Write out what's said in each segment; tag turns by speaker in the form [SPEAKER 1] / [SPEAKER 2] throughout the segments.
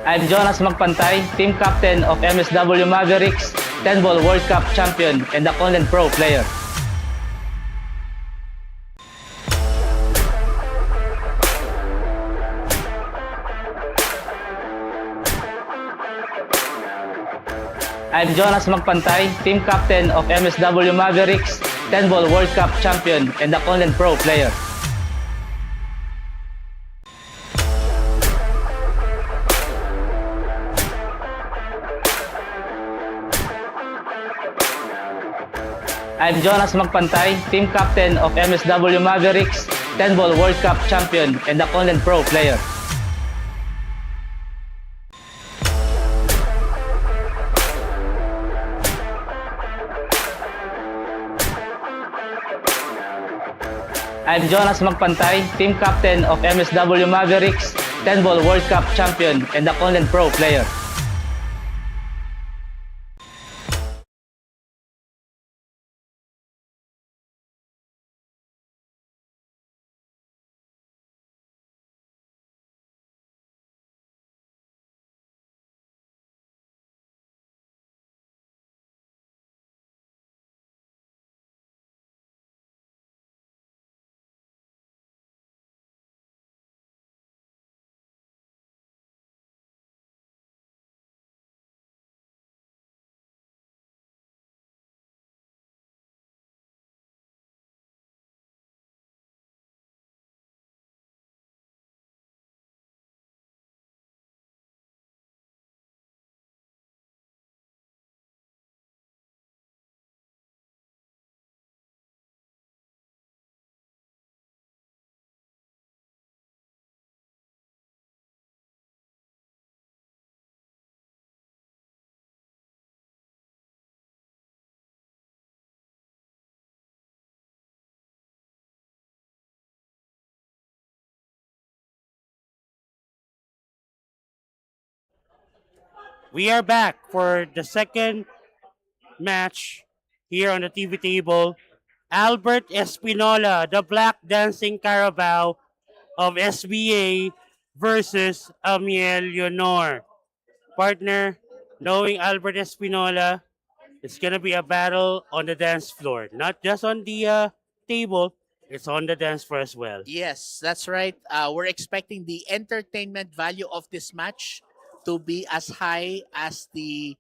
[SPEAKER 1] I'm Jonas Magpantay, team captain of MSW Mavericks, 10-ball World Cup champion and a content pro player. I'm Jonas Magpantay, team captain of MSW Mavericks, 10-ball World Cup champion and a content pro player. I'm Jonas Magpantay, team captain of MSW Mavericks, 10-ball World Cup champion and a content pro player. I'm Jonas Magpantay, team captain of MSW Mavericks, 10-ball World Cup champion and a content pro player.
[SPEAKER 2] We are back for the second match here on the TV table. Albert Espinola, the Black Dancing Carabao of SBA versus AMIEL Elelenor. Partner, knowing Albert Espinola, it's gonna be a battle on the dance floor, not just on the table. It's on the dance floor as well.
[SPEAKER 3] Yes, that's right. We're expecting the entertainment value of this match to be as high as the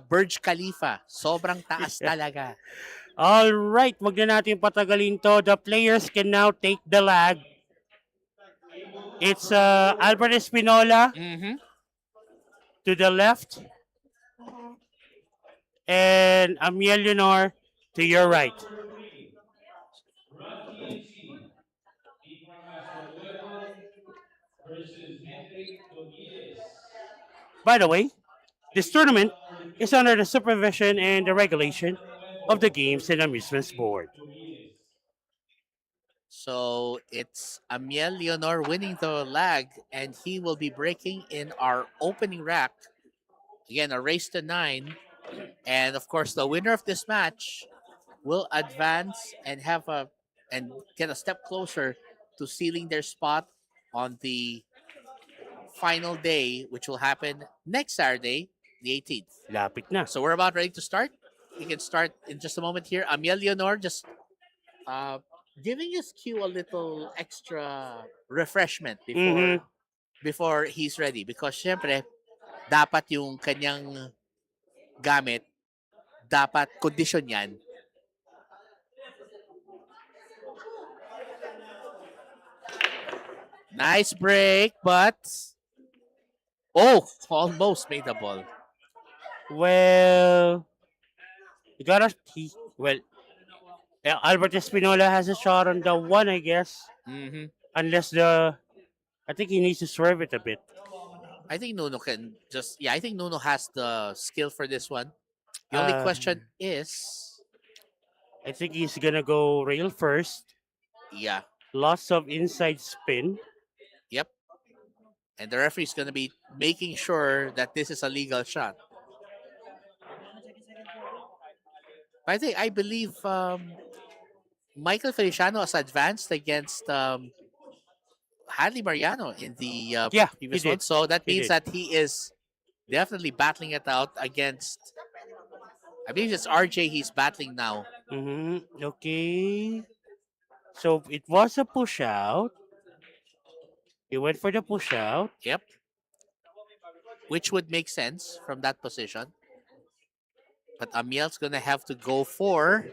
[SPEAKER 3] Burj Khalifa. Sobrang taas talaga.
[SPEAKER 2] All right, wag na natin patagalin to. The players can now take the lag. It's Albert Espinola
[SPEAKER 3] Mm-hmm.
[SPEAKER 2] to the left and AMIEL Elelenor to your right. By the way, this tournament is under the supervision and the regulation of the Games and Amusements Board.
[SPEAKER 3] So it's Amiel Leonor winning the lag, and he will be breaking in our opening rack. Again, a race to 9. And of course, the winner of this match will advance and get a step closer to sealing their spot on the final day, which will happen next Saturday, the 18th.
[SPEAKER 2] Lapit na.
[SPEAKER 3] So we're about ready to start. We can start in just a moment here. Amiel Leonor just uh, giving his cue a little extra refreshment before he's ready. Because syempre, dapat yung kanyang gamit, dapat kondisyon yan. Nice break, but almost made the ball.
[SPEAKER 2] Well, you gotta. Albert Espinola has a shot on the one, I guess.
[SPEAKER 3] Mm-hmm.
[SPEAKER 2] Unless I think he needs to swerve it a bit.
[SPEAKER 3] I think Nuno I think Nuno has the skill for this one. The only question is,
[SPEAKER 2] I think he's gonna go rail first.
[SPEAKER 3] yeah,
[SPEAKER 2] Lots of inside spin.
[SPEAKER 3] yep. And the referee is going to be making sure that this is a legal shot. I believe Michael Feliciano has advanced against Hadley Mariano in the
[SPEAKER 2] Yeah,
[SPEAKER 3] previous
[SPEAKER 2] he
[SPEAKER 3] one.
[SPEAKER 2] did.
[SPEAKER 3] So that
[SPEAKER 2] He
[SPEAKER 3] means
[SPEAKER 2] did.
[SPEAKER 3] that he is definitely battling it out against, I believe it's RJ he's battling now.
[SPEAKER 2] Okay. So it was a push out. He went for the push out.
[SPEAKER 3] Yep. Which would make sense from that position. But Amiel's going to have to go for.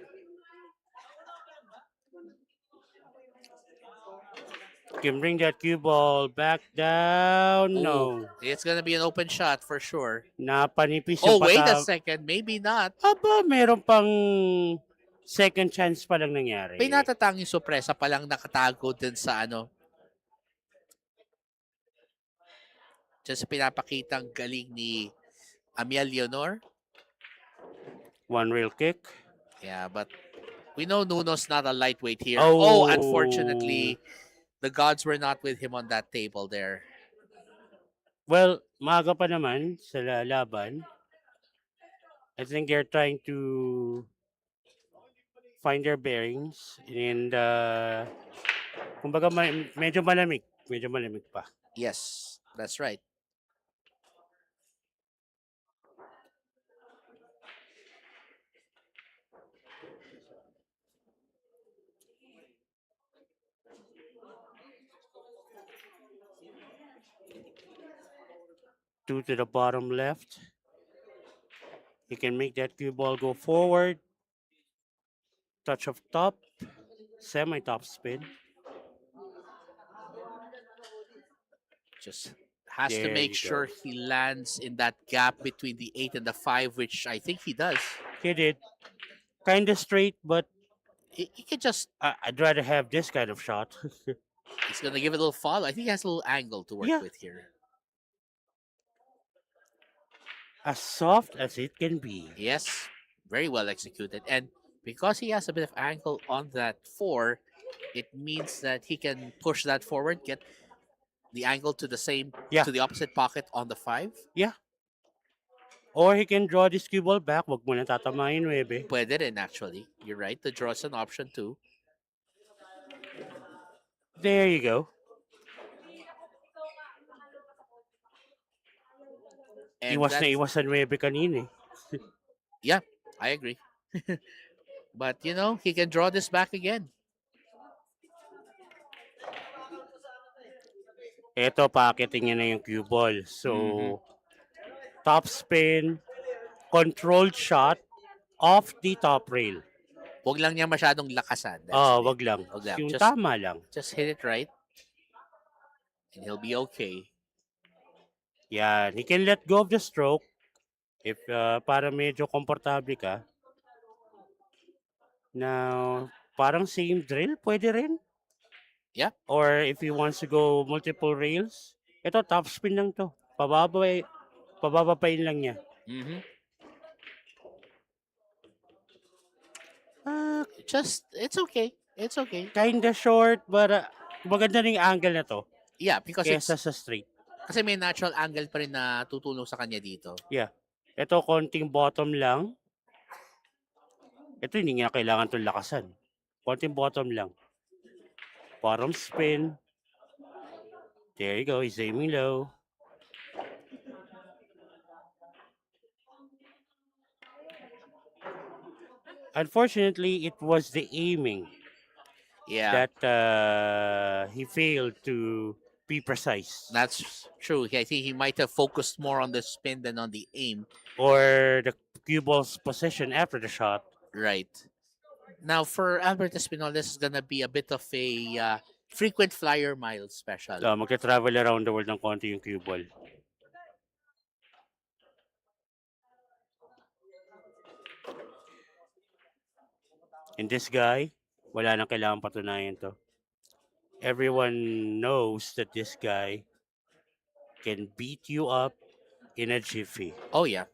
[SPEAKER 2] Can bring that cue ball back down.
[SPEAKER 3] Ooh,
[SPEAKER 2] No.
[SPEAKER 3] it's going to be an open shot for sure.
[SPEAKER 2] Napanipis
[SPEAKER 3] Oh,
[SPEAKER 2] yung
[SPEAKER 3] wait a
[SPEAKER 2] pata.
[SPEAKER 3] second. Maybe not.
[SPEAKER 2] Aba, meron pang second chance pa lang nangyari.
[SPEAKER 3] May natatanging sorpresa pa lang nakatago din sa ano. Just pinapakitang galing ni Amiel Eleanor.
[SPEAKER 2] One real kick.
[SPEAKER 3] Yeah, but we know Nuno's not a lightweight here.
[SPEAKER 2] Oh.
[SPEAKER 3] Oh, unfortunately, the gods were not with him on that table there.
[SPEAKER 2] Well, maaga pa naman sa laban. I think they're trying to find their bearings and kumbaga medyo malamig pa.
[SPEAKER 3] Yes, that's right.
[SPEAKER 2] Two to the bottom left. He can make that cue ball go forward. Touch of top. Semi-top spin.
[SPEAKER 3] Just has to
[SPEAKER 2] There
[SPEAKER 3] make
[SPEAKER 2] you
[SPEAKER 3] sure
[SPEAKER 2] go.
[SPEAKER 3] he lands in that gap between the 8 and the 5, which I think he does.
[SPEAKER 2] He did. Kind of straight, but
[SPEAKER 3] He can just,
[SPEAKER 2] I'd rather have this kind of shot.
[SPEAKER 3] he's going to give it a little follow. I think he has a little angle to work
[SPEAKER 2] Yeah.
[SPEAKER 3] with here.
[SPEAKER 2] As soft as it can be.
[SPEAKER 3] Yes, very well executed. And because he has a bit of angle on that 4, it means that he can push that forward, get the angle to the same,
[SPEAKER 2] Yeah.
[SPEAKER 3] to the opposite pocket on the 5.
[SPEAKER 2] Yeah. Or he can draw this cue ball back. Wag mo na tatamayin, webe.
[SPEAKER 3] Pwede rin actually. You're right. The draw is an option too.
[SPEAKER 2] There you go.
[SPEAKER 3] And
[SPEAKER 2] Iwas na 9 kanina.
[SPEAKER 3] yeah, I agree. But you know, he can draw this back again.
[SPEAKER 2] Ito, paakitin niya na yung cue ball. So, top spin, controlled shot, off the top rail.
[SPEAKER 3] Huwag lang niya masyadong lakasan.
[SPEAKER 2] Wag lang.
[SPEAKER 3] Wag lang.
[SPEAKER 2] Yung
[SPEAKER 3] Just,
[SPEAKER 2] tama lang.
[SPEAKER 3] just hit it right. And he'll be okay.
[SPEAKER 2] Yan. He can let go of the stroke if para medyo komportable ka. Now, parang same drill, pwede rin.
[SPEAKER 3] Yeah.
[SPEAKER 2] Or if he wants to go multiple rails, ito, top spin lang to. Pababapain lang niya.
[SPEAKER 3] Just, it's okay. It's okay.
[SPEAKER 2] Kinda short, but maganda rin yung angle na to.
[SPEAKER 3] Yeah, because
[SPEAKER 2] Kesa sa straight.
[SPEAKER 3] kasi may natural angle pa rin na tutulong sa kanya dito.
[SPEAKER 2] Yeah. Ito, konting bottom lang. Ito, hindi nga kailangan itong lakasan. Konting bottom lang. Bottom spin. There you go. He's aiming low. Unfortunately, it was the aiming that he failed to be precise.
[SPEAKER 3] That's true. I think he might have focused more on the spin than on the aim.
[SPEAKER 2] Or the cue ball's position after the shot.
[SPEAKER 3] Right. Now, for Albert Espinola, this is going to be a bit of a frequent flyer mile special.
[SPEAKER 2] Magka-travel around the world ng konti yung cue ball. And this guy, wala nang kailangan patunayan to. Everyone knows that this guy can beat you up in a jiffy.
[SPEAKER 3] Oh, yeah.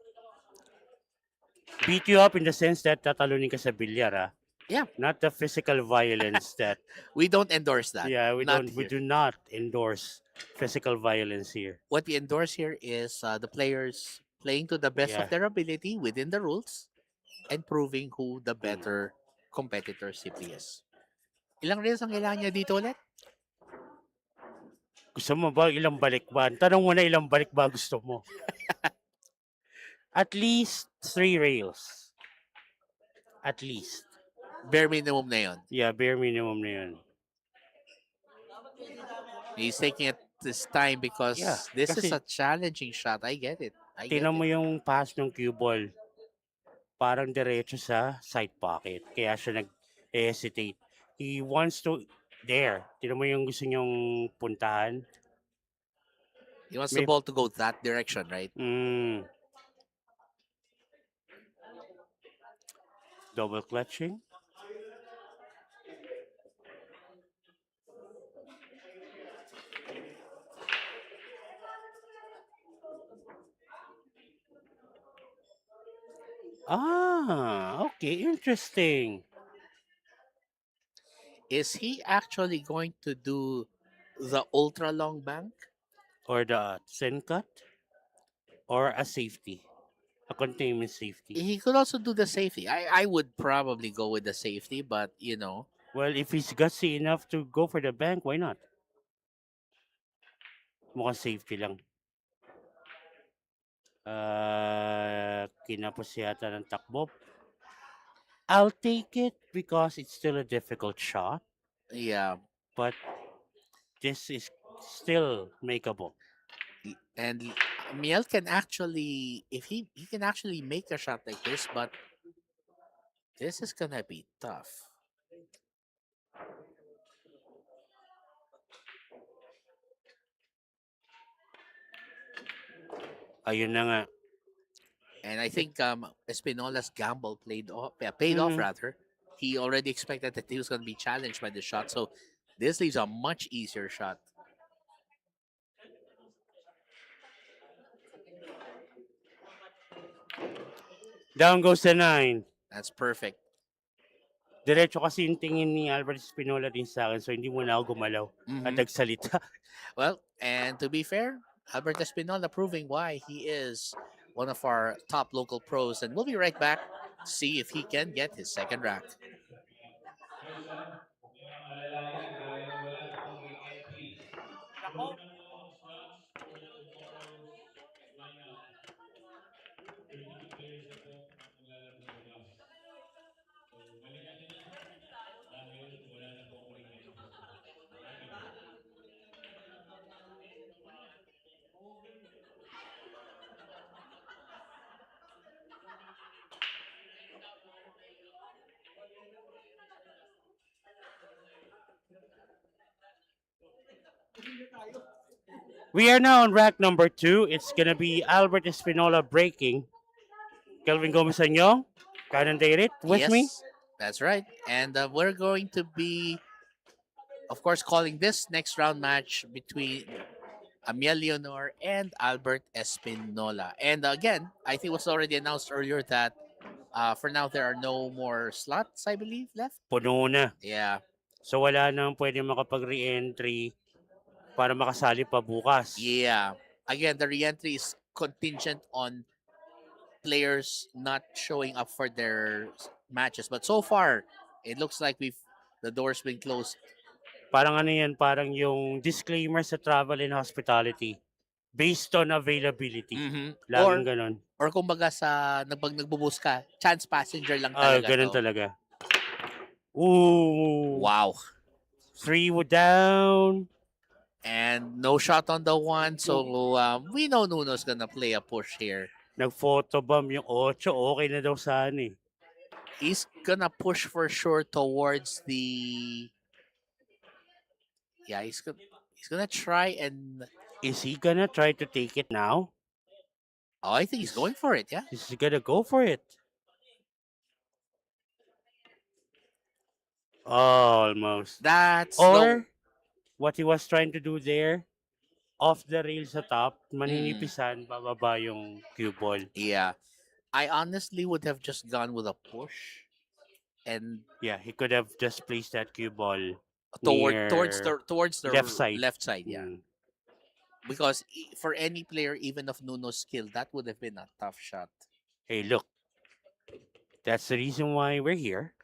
[SPEAKER 2] Beat you up in the sense that tatalunin ka sa bilyar,
[SPEAKER 3] Yeah.
[SPEAKER 2] Not the physical violence that...
[SPEAKER 3] We don't endorse that.
[SPEAKER 2] Yeah, we
[SPEAKER 3] Not
[SPEAKER 2] do not endorse physical violence here.
[SPEAKER 3] What we endorse here is the players playing to the best of their ability within the rules and proving who the better competitor simply is. Ilang reels ang kailangan niya dito ulit?
[SPEAKER 2] Gusto mo ba ilang balik ba? Tanong mo na ilang balik ba gusto mo. At least 3 rails. At least.
[SPEAKER 3] Bare minimum na yun.
[SPEAKER 2] Yeah, bare minimum na yun.
[SPEAKER 3] He's taking it this time because
[SPEAKER 2] Yeah,
[SPEAKER 3] this is
[SPEAKER 2] kasi
[SPEAKER 3] a challenging shot. I get it.
[SPEAKER 2] tinan mo yung pass ng cue ball. Parang diretso sa side pocket. Kaya siya nag-hesitate. He wants to there. Tinan mo yung gusto niyong puntahan.
[SPEAKER 3] He wants the ball to go that direction, right?
[SPEAKER 2] Double clutching. Okay, interesting.
[SPEAKER 3] Is he actually going to do the ultra long bank?
[SPEAKER 2] Or the thin cut? Or a safety? A containment safety?
[SPEAKER 3] He could also do the safety. I would probably go with the safety, but
[SPEAKER 2] Well, if he's gutsy enough to go for the bank, why not? Mukhang safety lang. Kinapos yata ng takbo. I'll take it because it's still a difficult shot.
[SPEAKER 3] Yeah.
[SPEAKER 2] But this is still makeable.
[SPEAKER 3] And Miel can actually, if he can actually make a shot like this, but this is gonna be tough.
[SPEAKER 2] Ayun na nga.
[SPEAKER 3] And I think Espinola's gamble paid off rather. He already expected that he was going to be challenged by the shot, so this leaves a much easier shot.
[SPEAKER 2] Down goes the 9.
[SPEAKER 3] That's perfect.
[SPEAKER 2] Diretso kasi yung tingin ni Albert Espinola din sa akin, so hindi mo na ako gumalaw at nagsalita.
[SPEAKER 3] Well, and to be fair, Albert Espinola proving why he is one of our top local pros, and we'll be right back to see if he can get his second rack.
[SPEAKER 2] We are now on rack number 2. It's gonna be Albert Espinola breaking. Kelvin Gomez Anyong, commentate it with me.
[SPEAKER 3] That's right. And we're going to be, of course, calling this next round match between AMIEL ELENEOR and Albert Espinola. And again, I think it was already announced earlier that for now there are no more slots, I believe, left.
[SPEAKER 2] Puno na.
[SPEAKER 3] Yeah.
[SPEAKER 2] So wala nang pwede makapag-re-entry para makasali pa bukas.
[SPEAKER 3] Yeah. Again, the re-entry is contingent on players not showing up for their matches. But so far, it looks like the door's been closed.
[SPEAKER 2] Parang ano yan, parang yung disclaimer sa travel and hospitality based on availability. Laging ganon.
[SPEAKER 3] Or kumbaga pag nagbubus ka, chance passenger lang talaga.
[SPEAKER 2] Ganon talaga. Ooh.
[SPEAKER 3] Wow.
[SPEAKER 2] 3 down.
[SPEAKER 3] And no shot on the 1. So we know Nuno's gonna play a push here.
[SPEAKER 2] Nag-photobomb yung 8. Okay na daw sana eh.
[SPEAKER 3] He's gonna push for sure towards the... Yeah, he's gonna try and...
[SPEAKER 2] Is he gonna try to take it now?
[SPEAKER 3] Oh, I think he's going for it, yeah.
[SPEAKER 2] He's gonna go for it. Almost.
[SPEAKER 3] Or
[SPEAKER 2] what he was trying to do there, off the rail sa top, maninipisan, bababa yung cue ball.
[SPEAKER 3] Yeah. I honestly would have just gone with a push. And
[SPEAKER 2] yeah, he could have just placed that cue ball
[SPEAKER 3] towards the
[SPEAKER 2] left side.
[SPEAKER 3] Yeah. Because for any player, even of Nuno's skill, that would have been a tough shot.
[SPEAKER 2] Hey, look. That's the reason why we're here.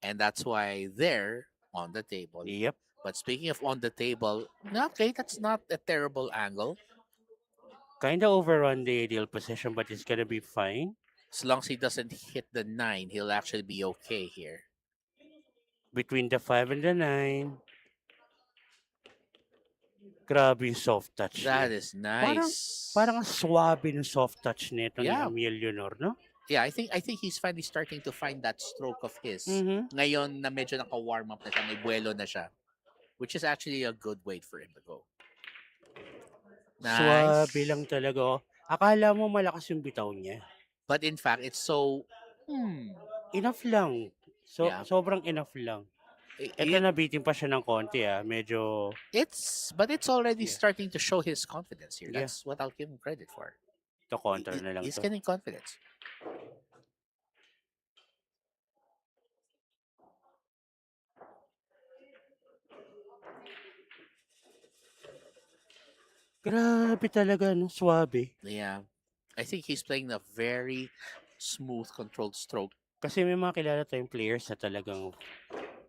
[SPEAKER 3] And that's why they're on the table.
[SPEAKER 2] Yep.
[SPEAKER 3] But speaking of on the table, okay, that's not a terrible angle.
[SPEAKER 2] Kind of overrun the ideal position, but it's gonna be fine.
[SPEAKER 3] As long as he doesn't hit the 9, he'll actually be okay here.
[SPEAKER 2] Between the 5 and the 9. Grabe yung soft touch
[SPEAKER 3] That
[SPEAKER 2] niya.
[SPEAKER 3] is
[SPEAKER 2] Parang,
[SPEAKER 3] nice.
[SPEAKER 2] parang ang swabe ng soft touch nito ni
[SPEAKER 3] Yeah.
[SPEAKER 2] Amiel Eleanor, no?
[SPEAKER 3] Yeah, I think he's finally starting to find that stroke of his.
[SPEAKER 2] Mhm.
[SPEAKER 3] Ngayon na medyo naka-warm up na siya, may buwelo na siya. Which is actually a good weight for him to go. Nice.
[SPEAKER 2] Swabe lang talaga. Akala mo malakas yung bitaw niya.
[SPEAKER 3] But in fact, it's so...
[SPEAKER 2] Enough lang. So,
[SPEAKER 3] Yeah.
[SPEAKER 2] sobrang enough lang. Ito nabitin pa siya ng konti Medyo...
[SPEAKER 3] But it's already
[SPEAKER 2] Yeah.
[SPEAKER 3] starting to show his confidence here.
[SPEAKER 2] Yeah.
[SPEAKER 3] That's what I'll give him credit for.
[SPEAKER 2] Ito counter na lang
[SPEAKER 3] He's
[SPEAKER 2] to.
[SPEAKER 3] getting confidence.
[SPEAKER 2] Grabe talaga, no? Swabe.
[SPEAKER 3] Yeah. I think he's playing a very smooth, controlled stroke.
[SPEAKER 2] Kasi may mga kilala tayong players na talagang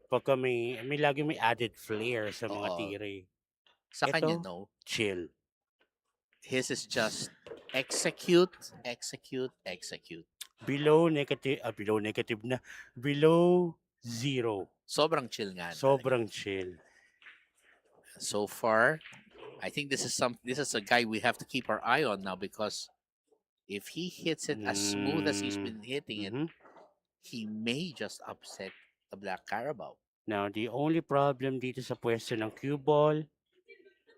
[SPEAKER 2] pagka may lagi may added flair sa mga
[SPEAKER 3] Oo.
[SPEAKER 2] tire.
[SPEAKER 3] Sa kanya,
[SPEAKER 2] Ito,
[SPEAKER 3] no.
[SPEAKER 2] chill.
[SPEAKER 3] His is just execute, execute, execute.
[SPEAKER 2] Below negative na. Below 0.
[SPEAKER 3] Sobrang chill nga.
[SPEAKER 2] Sobrang chill.
[SPEAKER 3] So far, I think this is a guy we have to keep our eye on now, because if he hits it as smooth as he's been hitting it, he may just upset the Black Carabao.
[SPEAKER 2] Now, the only problem dito sa pwesto ng cue ball,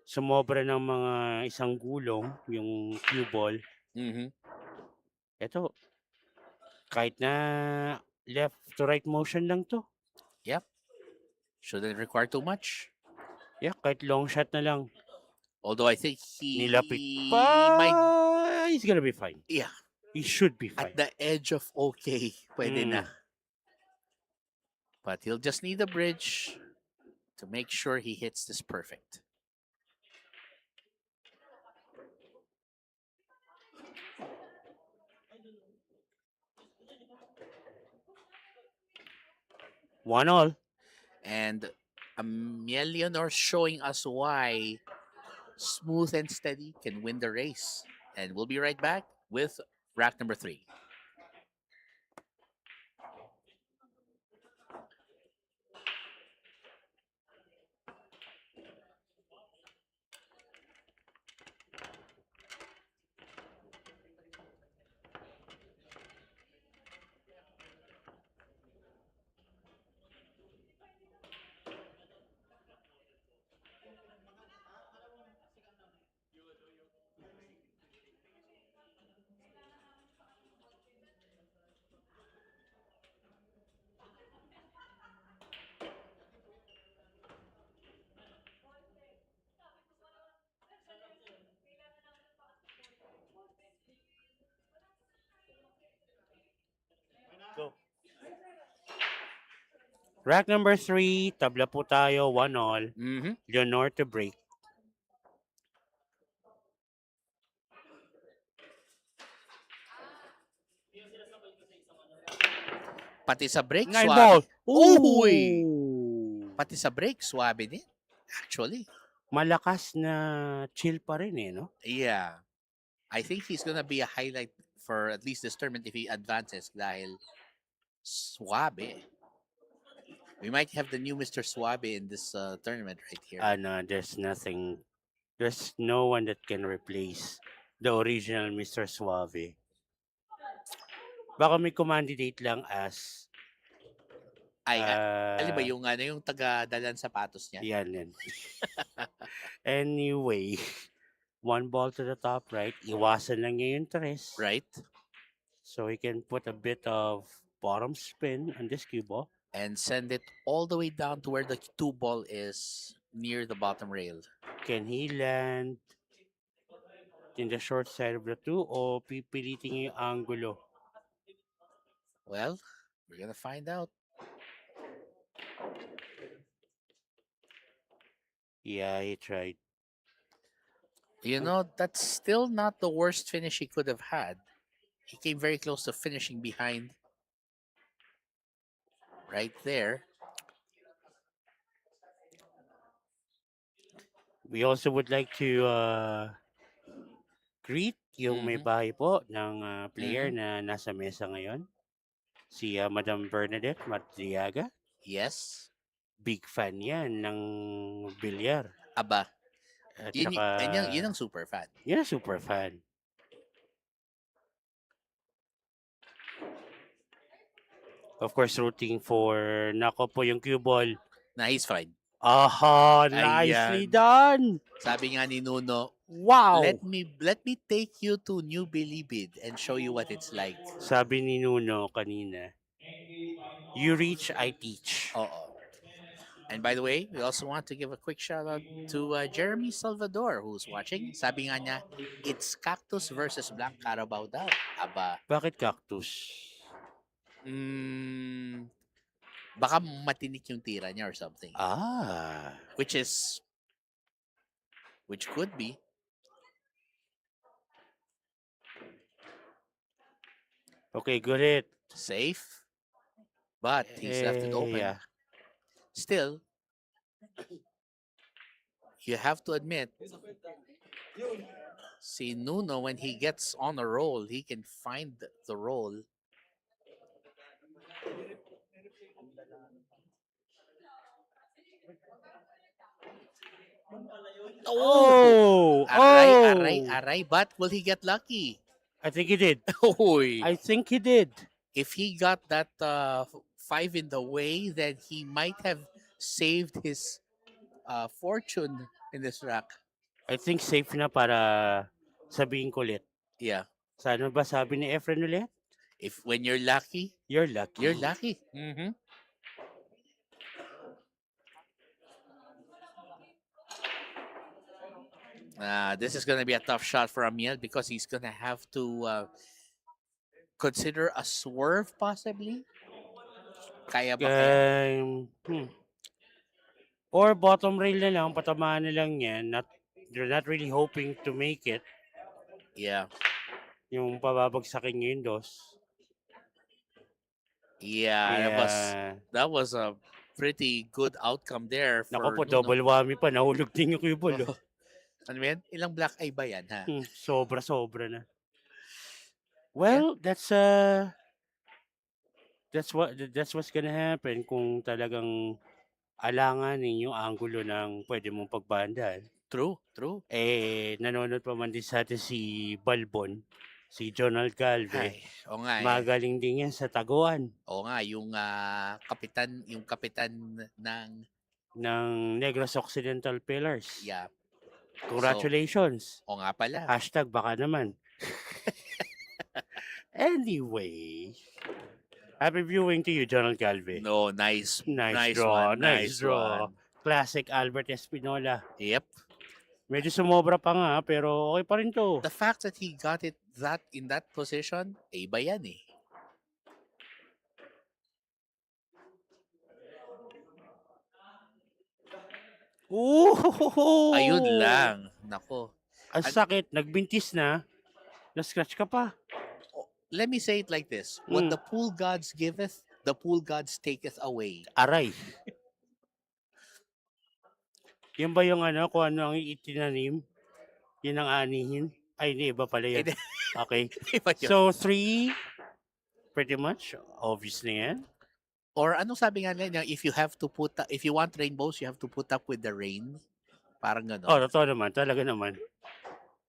[SPEAKER 2] sumobra ng mga isang gulong yung cue ball. Ito, kahit na left to right motion lang to.
[SPEAKER 3] Yep. Shouldn't require too much.
[SPEAKER 2] Yeah, kahit long shot na lang.
[SPEAKER 3] Although I think he
[SPEAKER 2] Nilapit pa. He's gonna be fine.
[SPEAKER 3] Yeah.
[SPEAKER 2] He should be fine.
[SPEAKER 3] At the edge of okay, pwede na. But he'll just need a bridge to make sure he hits this perfect.
[SPEAKER 2] One all.
[SPEAKER 3] And Amiel Eleanor showing us why smooth and steady can win the race. And we'll be right back with rack number 3.
[SPEAKER 2] Go. Rack number 3, tabla po tayo, 1 all. Eleanor to break.
[SPEAKER 3] Pati sa break,
[SPEAKER 2] 9
[SPEAKER 3] swabe.
[SPEAKER 2] ball.
[SPEAKER 3] Uy! Pati sa break, swabe din. Actually.
[SPEAKER 2] Malakas na chill pa rin no?
[SPEAKER 3] Yeah. I think he's gonna be a highlight for at least this tournament if he advances dahil swabe. We might have the new Mr. Swabe in this tournament right here.
[SPEAKER 2] No, there's nothing. There's no one that can replace the original Mr. Suave. Baka may candidate lang as...
[SPEAKER 3] Alam ba yung taga-dalan sapatos niya?
[SPEAKER 2] Yan. Anyway, 1 ball to the top right. Iwasan lang niya yung tres.
[SPEAKER 3] Right.
[SPEAKER 2] So he can put a bit of bottom spin on this cue ball.
[SPEAKER 3] And send it all the way down to where the 2 ball is near the bottom rail.
[SPEAKER 2] Can he land in the short side of the 2 o pipilitin niya yung angulo?
[SPEAKER 3] Well, we're gonna find out.
[SPEAKER 2] Yeah, he tried.
[SPEAKER 3] You know, that's still not the worst finish he could have had. He came very close to finishing behind. Right there.
[SPEAKER 2] We also would like to greet yung may
[SPEAKER 3] Mhm.
[SPEAKER 2] bahay po ng player
[SPEAKER 3] Mhm.
[SPEAKER 2] na nasa mesa ngayon. Si Madam Bernadette Madriaga.
[SPEAKER 3] Yes.
[SPEAKER 2] Big fan yan ng bilyar.
[SPEAKER 3] Aba.
[SPEAKER 2] At
[SPEAKER 3] Yun,
[SPEAKER 2] saka,
[SPEAKER 3] yun ang super fan.
[SPEAKER 2] yan ang super fan. Of course, rooting for nako po yung cue ball.
[SPEAKER 3] Nice find.
[SPEAKER 2] Aha, nicely
[SPEAKER 3] Ayan.
[SPEAKER 2] done.
[SPEAKER 3] Sabi nga ni Nuno,
[SPEAKER 2] Wow.
[SPEAKER 3] let me take you to New Bilibid and show you what it's like.
[SPEAKER 2] Sabi ni Nuno kanina, you reach, I teach.
[SPEAKER 3] Oo. And by the way, we also want to give a quick shout out to Jeremy Salvador who's watching. Sabi nga niya, it's Cactus versus Black Carabao daw. Aba,
[SPEAKER 2] Bakit cactus?
[SPEAKER 3] baka matinik yung tira niya or something.
[SPEAKER 2] Ah.
[SPEAKER 3] Which could be.
[SPEAKER 2] Okay, good hit.
[SPEAKER 3] Safe. But he's left it open.
[SPEAKER 2] Yeah.
[SPEAKER 3] Still, you have to admit, see Nuno, when he gets on a roll, he can find the roll.
[SPEAKER 2] Oh!
[SPEAKER 3] Aray, but will he get lucky?
[SPEAKER 2] I think he did.
[SPEAKER 3] Oy.
[SPEAKER 2] I think he did.
[SPEAKER 3] If he got that 5 in the way, then he might have saved his fortune in this rack.
[SPEAKER 2] I think safe na para sabihin ko ulit.
[SPEAKER 3] Yeah.
[SPEAKER 2] Sana ba sabi ni Efren ulit?
[SPEAKER 3] If when you're lucky,
[SPEAKER 2] You're lucky.
[SPEAKER 3] you're lucky. Mm-hmm. This is going to be a tough shot for Amiel because he's going to have to consider a swerve possibly. Kaya ba kaya?
[SPEAKER 2] Or bottom rail na lang, patamaan na lang yan. You're not really hoping to make it.
[SPEAKER 3] Yeah.
[SPEAKER 2] Yung pababagsakin niyo yung dos.
[SPEAKER 3] Yeah, that was a pretty good outcome there for
[SPEAKER 2] Naku po,
[SPEAKER 3] Nuno.
[SPEAKER 2] double whammy pa. Nahulog din yung cue ball.
[SPEAKER 3] Ano yan? Ilang black eye ba yan, ha?
[SPEAKER 2] Sobra na. Well, that's what's gonna happen kung talagang alanganin yung angulo ng pwede mong pagbandan.
[SPEAKER 3] True.
[SPEAKER 2] Nanonood pa man din sa atin si Balbon, si Jonald Galve.
[SPEAKER 3] Ay, o nga
[SPEAKER 2] Magaling din yan sa taguan.
[SPEAKER 3] O nga, yung kapitan ng
[SPEAKER 2] Negros Occidental Pillars.
[SPEAKER 3] Yeah.
[SPEAKER 2] Congratulations.
[SPEAKER 3] O nga pala.
[SPEAKER 2] Hashtag baka naman. Anyway, happy viewing to you, Jonald Galve.
[SPEAKER 3] No, nice
[SPEAKER 2] draw.
[SPEAKER 3] one. Nice draw.
[SPEAKER 2] Classic Albert Espinola.
[SPEAKER 3] Yep.
[SPEAKER 2] Medyo sumobra pa nga, pero okay pa rin to.
[SPEAKER 3] The fact that he got it in that position, iba yan eh.
[SPEAKER 2] Ooh!
[SPEAKER 3] Ayun lang. Nako.
[SPEAKER 2] Ang sakit, nagbintis na, na-scratch ka pa.
[SPEAKER 3] Let me say it like this. What the pool gods giveth, the pool gods taketh away.
[SPEAKER 2] Aray. Yan ba yung kung ano ang itinanim? Yun ang anihin? Ay, hindi, iba pala yun. Okay. So, 3, pretty much, obvious na yan.
[SPEAKER 3] Or anong sabi nga nila, if you want rainbows, you have to put up with the rain. Parang gano'n.
[SPEAKER 2] Oh, totoo naman. Talaga naman.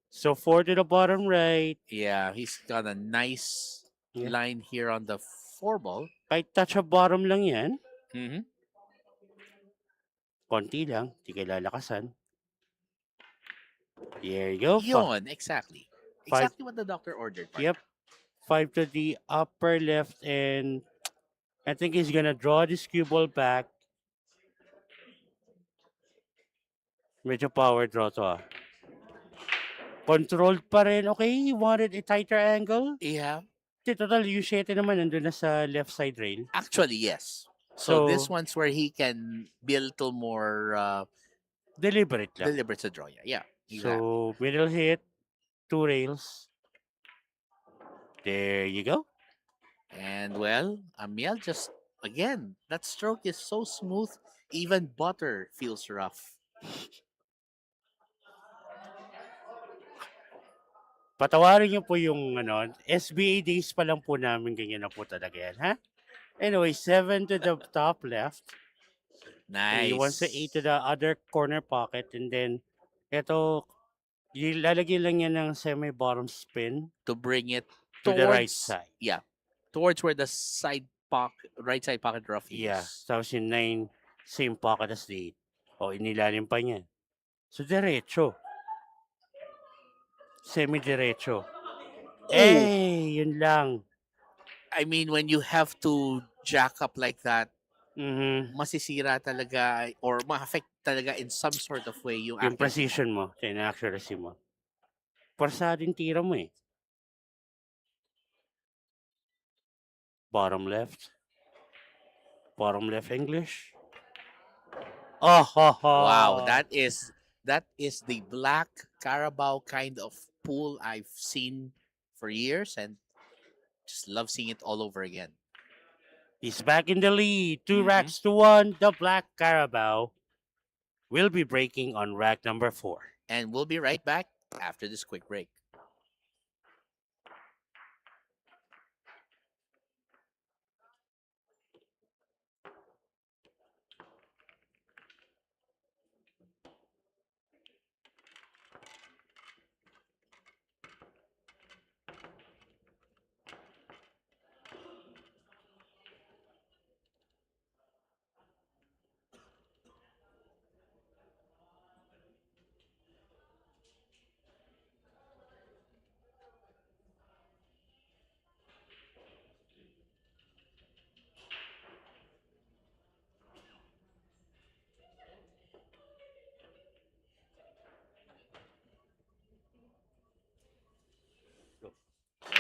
[SPEAKER 2] So, 4 to the bottom right.
[SPEAKER 3] Yeah, he's got a nice line here on the 4 ball.
[SPEAKER 2] Kahit touch of bottom lang yan.
[SPEAKER 3] Mm-hmm.
[SPEAKER 2] Konti lang. Di kayo lalakasan. There you go.
[SPEAKER 3] Yun, exactly.
[SPEAKER 2] Five.
[SPEAKER 3] Exactly what the doctor ordered.
[SPEAKER 2] Yep. 5 to the upper left, and I think he's gonna draw this cue ball back. Medyo power draw to. Controlled pa rin. Okay, he wanted a tighter angle.
[SPEAKER 3] Yeah.
[SPEAKER 2] Total, yung 7 naman nandun na sa left side rail.
[SPEAKER 3] Actually, yes. So this one's where he can be a little more
[SPEAKER 2] deliberate lang.
[SPEAKER 3] Deliberate sa draw. Yeah. Exactly.
[SPEAKER 2] So, middle hit, 2 rails. There you go.
[SPEAKER 3] And well, Amiel just, again, that stroke is so smooth, even butter feels rough.
[SPEAKER 2] Patawarin niyo po yung SBA days pa lang po namin, ganyan na po talaga yan, ha? Anyway, 7 to the top left. And he wants to 8 to the other corner pocket. And then, ito, lalagyan lang yan ng semi-bottom spin
[SPEAKER 3] To bring it
[SPEAKER 2] to the right
[SPEAKER 3] towards,
[SPEAKER 2] side.
[SPEAKER 3] yeah, towards where the right side pocket rough
[SPEAKER 2] Yeah,
[SPEAKER 3] is.
[SPEAKER 2] tapos yung 9, same pocket as the 8. O, inilalim pa niya. So, diretso. Semi-diretso. Yun lang.
[SPEAKER 3] I mean, when you have to jack up like that,
[SPEAKER 2] Mhm.
[SPEAKER 3] masisira talaga or ma-affect talaga in some sort of way yung
[SPEAKER 2] Yung
[SPEAKER 3] accuracy
[SPEAKER 2] precision mo, yung accuracy mo. Porsading tira mo eh. Bottom left. Bottom left English. Oh, ho, ho.
[SPEAKER 3] Wow, that is the black Carabao kind of pool I've seen for years and just love seeing it all over again.
[SPEAKER 2] He's back in the lead. 2 racks to 1. The black Carabao will be breaking on rack number 4.
[SPEAKER 3] And we'll be right back after this quick break.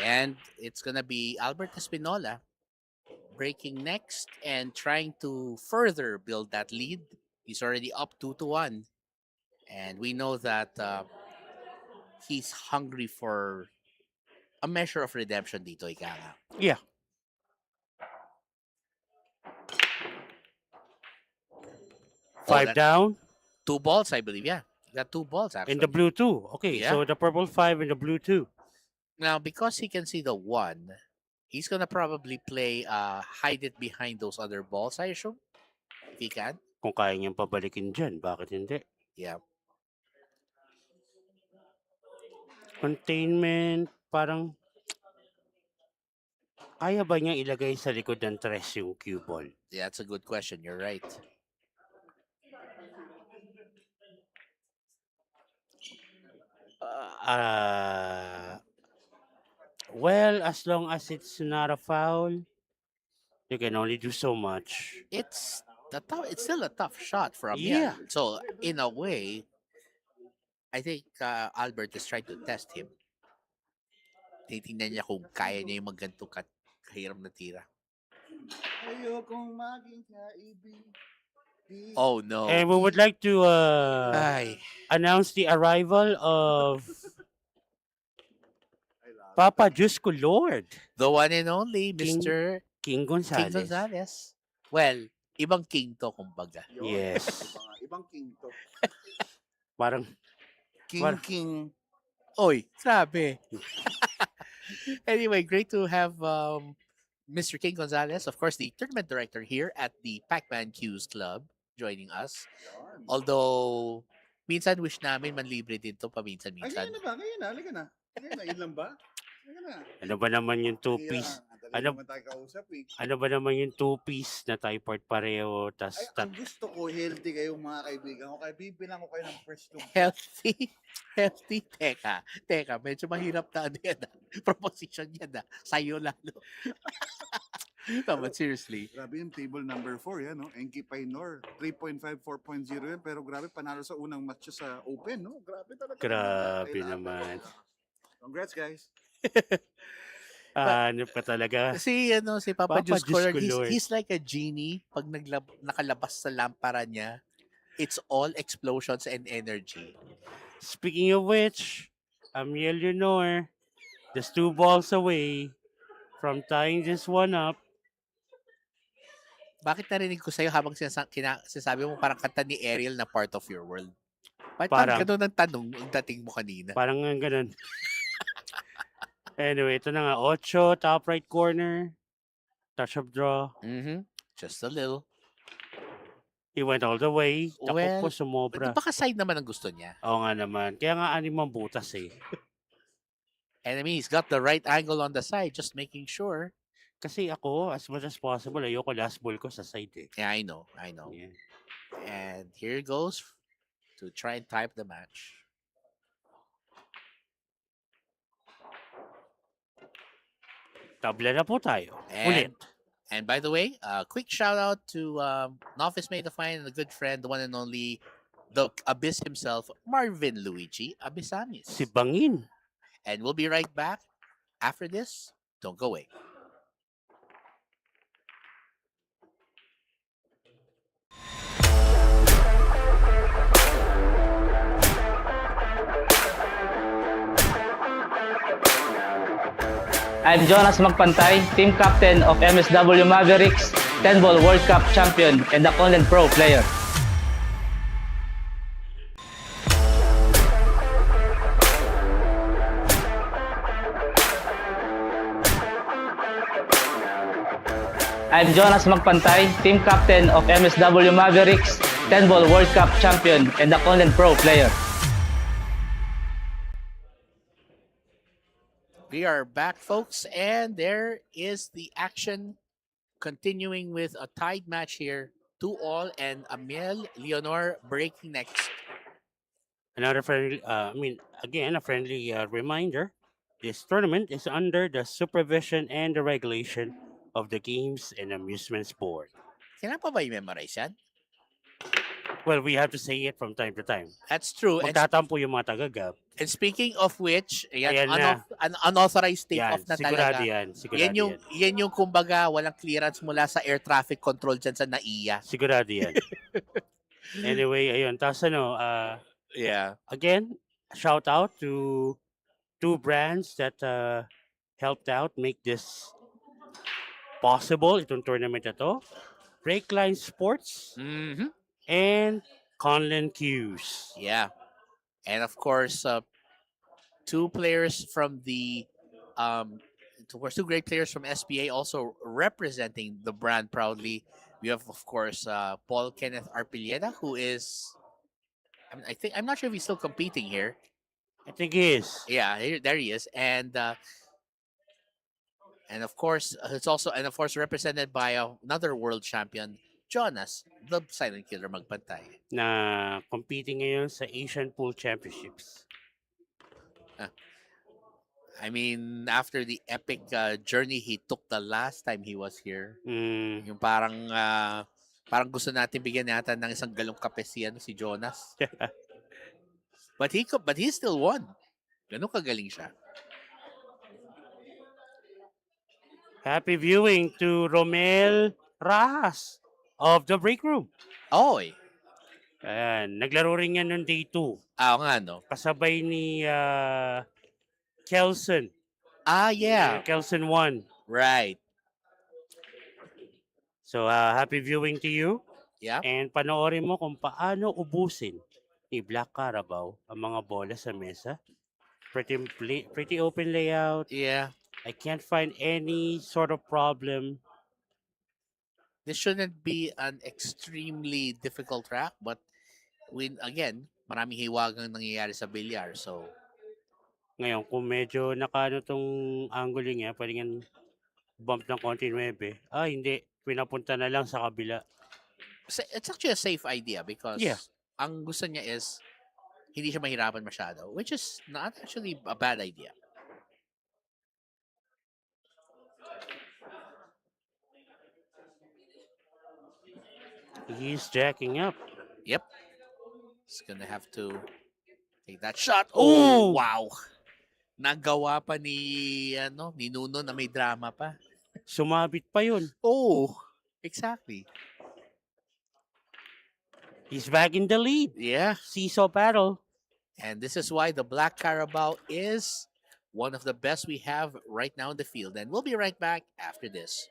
[SPEAKER 3] And it's going to be Albert Espinola breaking next and trying to further build that lead. He's already up 2-1. And we know that he's hungry for a measure of redemption dito, ika nga.
[SPEAKER 2] Yeah. Five down.
[SPEAKER 3] 2 balls, I believe. Yeah. Got 2 balls, actually.
[SPEAKER 2] In the blue 2. Okay,
[SPEAKER 3] Yeah.
[SPEAKER 2] so the purple 5 and the blue 2.
[SPEAKER 3] Now, because he can see the 1, he's going to probably play hide it behind those other balls, I assume. If he can.
[SPEAKER 2] Kung kaya niyang pabalikin dyan, bakit hindi?
[SPEAKER 3] Yeah.
[SPEAKER 2] Containment, parang kaya ba niya ilagay sa likod ng 3 yung cue ball?
[SPEAKER 3] Yeah, that's a good question. You're right.
[SPEAKER 2] Well, as long as it's not a foul, you can only do so much.
[SPEAKER 3] It's still a tough shot for Amiel.
[SPEAKER 2] Yeah.
[SPEAKER 3] So, in a way, I think Albert is trying to test him. Titingnan niya kung kaya niya yung magganto kahirap na tira. Oh, no.
[SPEAKER 2] And we would like to announce the arrival of Papa Jusco Lord.
[SPEAKER 3] The one and only Mr.
[SPEAKER 2] King Gonzales.
[SPEAKER 3] King Gonzales. Well, ibang king to, kumbaga.
[SPEAKER 2] Yes.
[SPEAKER 4] Ibang king to.
[SPEAKER 2] Parang,
[SPEAKER 4] King.
[SPEAKER 3] Oy, sabi. Anyway, great to have Mr. King Gonzales, of course, the tournament director here at the PACMAN'S Club, joining us. Although, minsan wish namin manlibre din to,
[SPEAKER 4] Ay,
[SPEAKER 3] paminsan-minsan.
[SPEAKER 4] ngayon na ba? Halika na. Yun lang ba? Halika na.
[SPEAKER 2] ano ba naman yung two-piece? Ano-
[SPEAKER 4] naman tayo kausap eh.
[SPEAKER 2] Ano ba naman yung two-piece na tayo part pareho? Tas,
[SPEAKER 4] Ay, ang gusto ko, healthy kayong mga kaibigan ko. Kaya bibilang ko kayo ng first look.
[SPEAKER 3] Healthy. Teka, medyo mahirap na ano yan. Proposition yan na. Sa'yo lalo. No, but seriously.
[SPEAKER 4] Grabe yung table number 4 yan, no? Enki Painor, 3.5, 4.0 yan. Pero grabe, panalo sa unang match sa Open, no? Grabe talaga.
[SPEAKER 2] Grabe
[SPEAKER 4] Kailangan.
[SPEAKER 2] naman.
[SPEAKER 4] Congrats, guys.
[SPEAKER 2] Ano pa talaga?
[SPEAKER 3] Si Papa
[SPEAKER 2] Papa
[SPEAKER 3] Diyos ko,
[SPEAKER 2] Diyos ko, Lord.
[SPEAKER 3] he's like a genie. Pag nakalabas sa lampara niya, it's all explosions and energy.
[SPEAKER 1] Speaking of which, Amiel Elelenor, just 2 balls away from tying this one up.
[SPEAKER 3] Bakit narinig ko sa'yo habang sinasabi mo parang kanta ni Ariel na part of your world? Bakit
[SPEAKER 1] Parang-
[SPEAKER 3] parang ganun ang tanong ang dating mo kanina?
[SPEAKER 1] Parang nga ganun.
[SPEAKER 2] Anyway, ito na nga. 8, top right corner. Touch of draw.
[SPEAKER 3] Just a little.
[SPEAKER 2] He went all the way. Tako po,
[SPEAKER 3] Well,
[SPEAKER 2] sumobra.
[SPEAKER 3] baka side naman ang gusto niya.
[SPEAKER 2] Oo nga naman. Kaya nga 6 ang butas eh.
[SPEAKER 3] And I mean, he's got the right angle on the side, just making sure.
[SPEAKER 2] Kasi ako, as much as possible, ayoko last ball ko sa side eh.
[SPEAKER 3] Yeah, I know.
[SPEAKER 2] Yeah.
[SPEAKER 3] And here goes to try and type the match.
[SPEAKER 2] Tabla na po tayo. Ulit.
[SPEAKER 3] And by the way, quick shout out to Novice Mate of Mine and a good friend, the one and only, the Abyss himself, Marvin Luigi Abissamis.
[SPEAKER 2] Si Bangin.
[SPEAKER 3] And we'll be right back after this. Don't go away.
[SPEAKER 1] I'm Jonas Magpantay, team captain of MSW Mavericks, 10-ball World Cup champion, and a Conlen Pro player. I'm Jonas Magpantay, team captain of MSW Mavericks, 10-ball World Cup champion, and a Conlen Pro player.
[SPEAKER 3] We are back, folks, and there is the action continuing with a tied match here, 2-all, and AMIEL ELENEOR breaking next.
[SPEAKER 2] Another friendly, again, a friendly reminder. This tournament is under the supervision and the regulation of the Games and Amusements Board.
[SPEAKER 3] Kailan pa ba i-memorize yan?
[SPEAKER 2] Well, we have to say it from time to time.
[SPEAKER 3] That's true.
[SPEAKER 2] Magtatampo yung mga taga-gab.
[SPEAKER 3] And speaking of which,
[SPEAKER 2] Ayan na.
[SPEAKER 3] unauthorized
[SPEAKER 2] Yan,
[SPEAKER 3] takeoff na
[SPEAKER 2] sigurado
[SPEAKER 3] talaga.
[SPEAKER 2] yan. Sigurado
[SPEAKER 3] Yan yung kumbaga walang clearance mula sa air traffic control dyan sa NAIA.
[SPEAKER 2] Sigurado yan. Anyway, ayun. Tapos
[SPEAKER 3] Yeah.
[SPEAKER 2] again, shout out to 2 brands that helped out make this possible, itong tournament na to. Breakline Sports and Conlen Q's.
[SPEAKER 3] Yeah. And of course, 2 players from the of course, 2 great players from SPA also representing the brand proudly. We have, of course, Paul Kenneth Arpilleda, who is, I'm not sure if he's still competing here.
[SPEAKER 2] I think he is.
[SPEAKER 3] Yeah, there he is, and of course, represented by another world champion, Jonas, the Silent Killer Magpantay.
[SPEAKER 2] Na competing ngayon sa Asian Pool Championships.
[SPEAKER 3] I mean, after the epic journey he took the last time he was here, yung parang gusto natin bigyan yata ng isang galong kape si Jonas. But he still won. Ganun kagaling siya.
[SPEAKER 2] Happy viewing to Romel Rahas of the Break Room.
[SPEAKER 3] Oy.
[SPEAKER 2] Ayan, naglaro rin yan noong day 2.
[SPEAKER 3] Oo nga, no?
[SPEAKER 2] Kasabay ni Kelson.
[SPEAKER 3] Yeah.
[SPEAKER 2] Kelson won.
[SPEAKER 3] Right.
[SPEAKER 2] So, happy viewing to you.
[SPEAKER 3] Yeah.
[SPEAKER 2] And panoorin mo kung paano ubusin ni Black Carabao ang mga bola sa mesa. Pretty open layout.
[SPEAKER 3] Yeah.
[SPEAKER 2] I can't find any sort of problem.
[SPEAKER 3] This shouldn't be an extremely difficult track, but maraming hiwagang nangyayari sa bilyar. So,
[SPEAKER 2] ngayon, kung medyo nakano tong angle niya, pwede nga bump ng konti 9. Hindi. Pinapunta na lang sa kabila.
[SPEAKER 3] It's actually a safe idea because ang gusto niya is hindi siya mahirapan masyado, which is not actually a bad idea.
[SPEAKER 2] He's jacking up.
[SPEAKER 3] Yep. He's gonna have to take that shot.
[SPEAKER 2] Oh!
[SPEAKER 3] Wow. Nagawa pa ni Nuno na may drama pa.
[SPEAKER 2] Sumabit pa yun.
[SPEAKER 3] Oh, exactly.
[SPEAKER 2] He's back in the lead.
[SPEAKER 3] Yeah.
[SPEAKER 2] Seesaw battle.
[SPEAKER 3] And this is why the Black Carabao is one of the best we have right now in the field. And we'll be right back after this.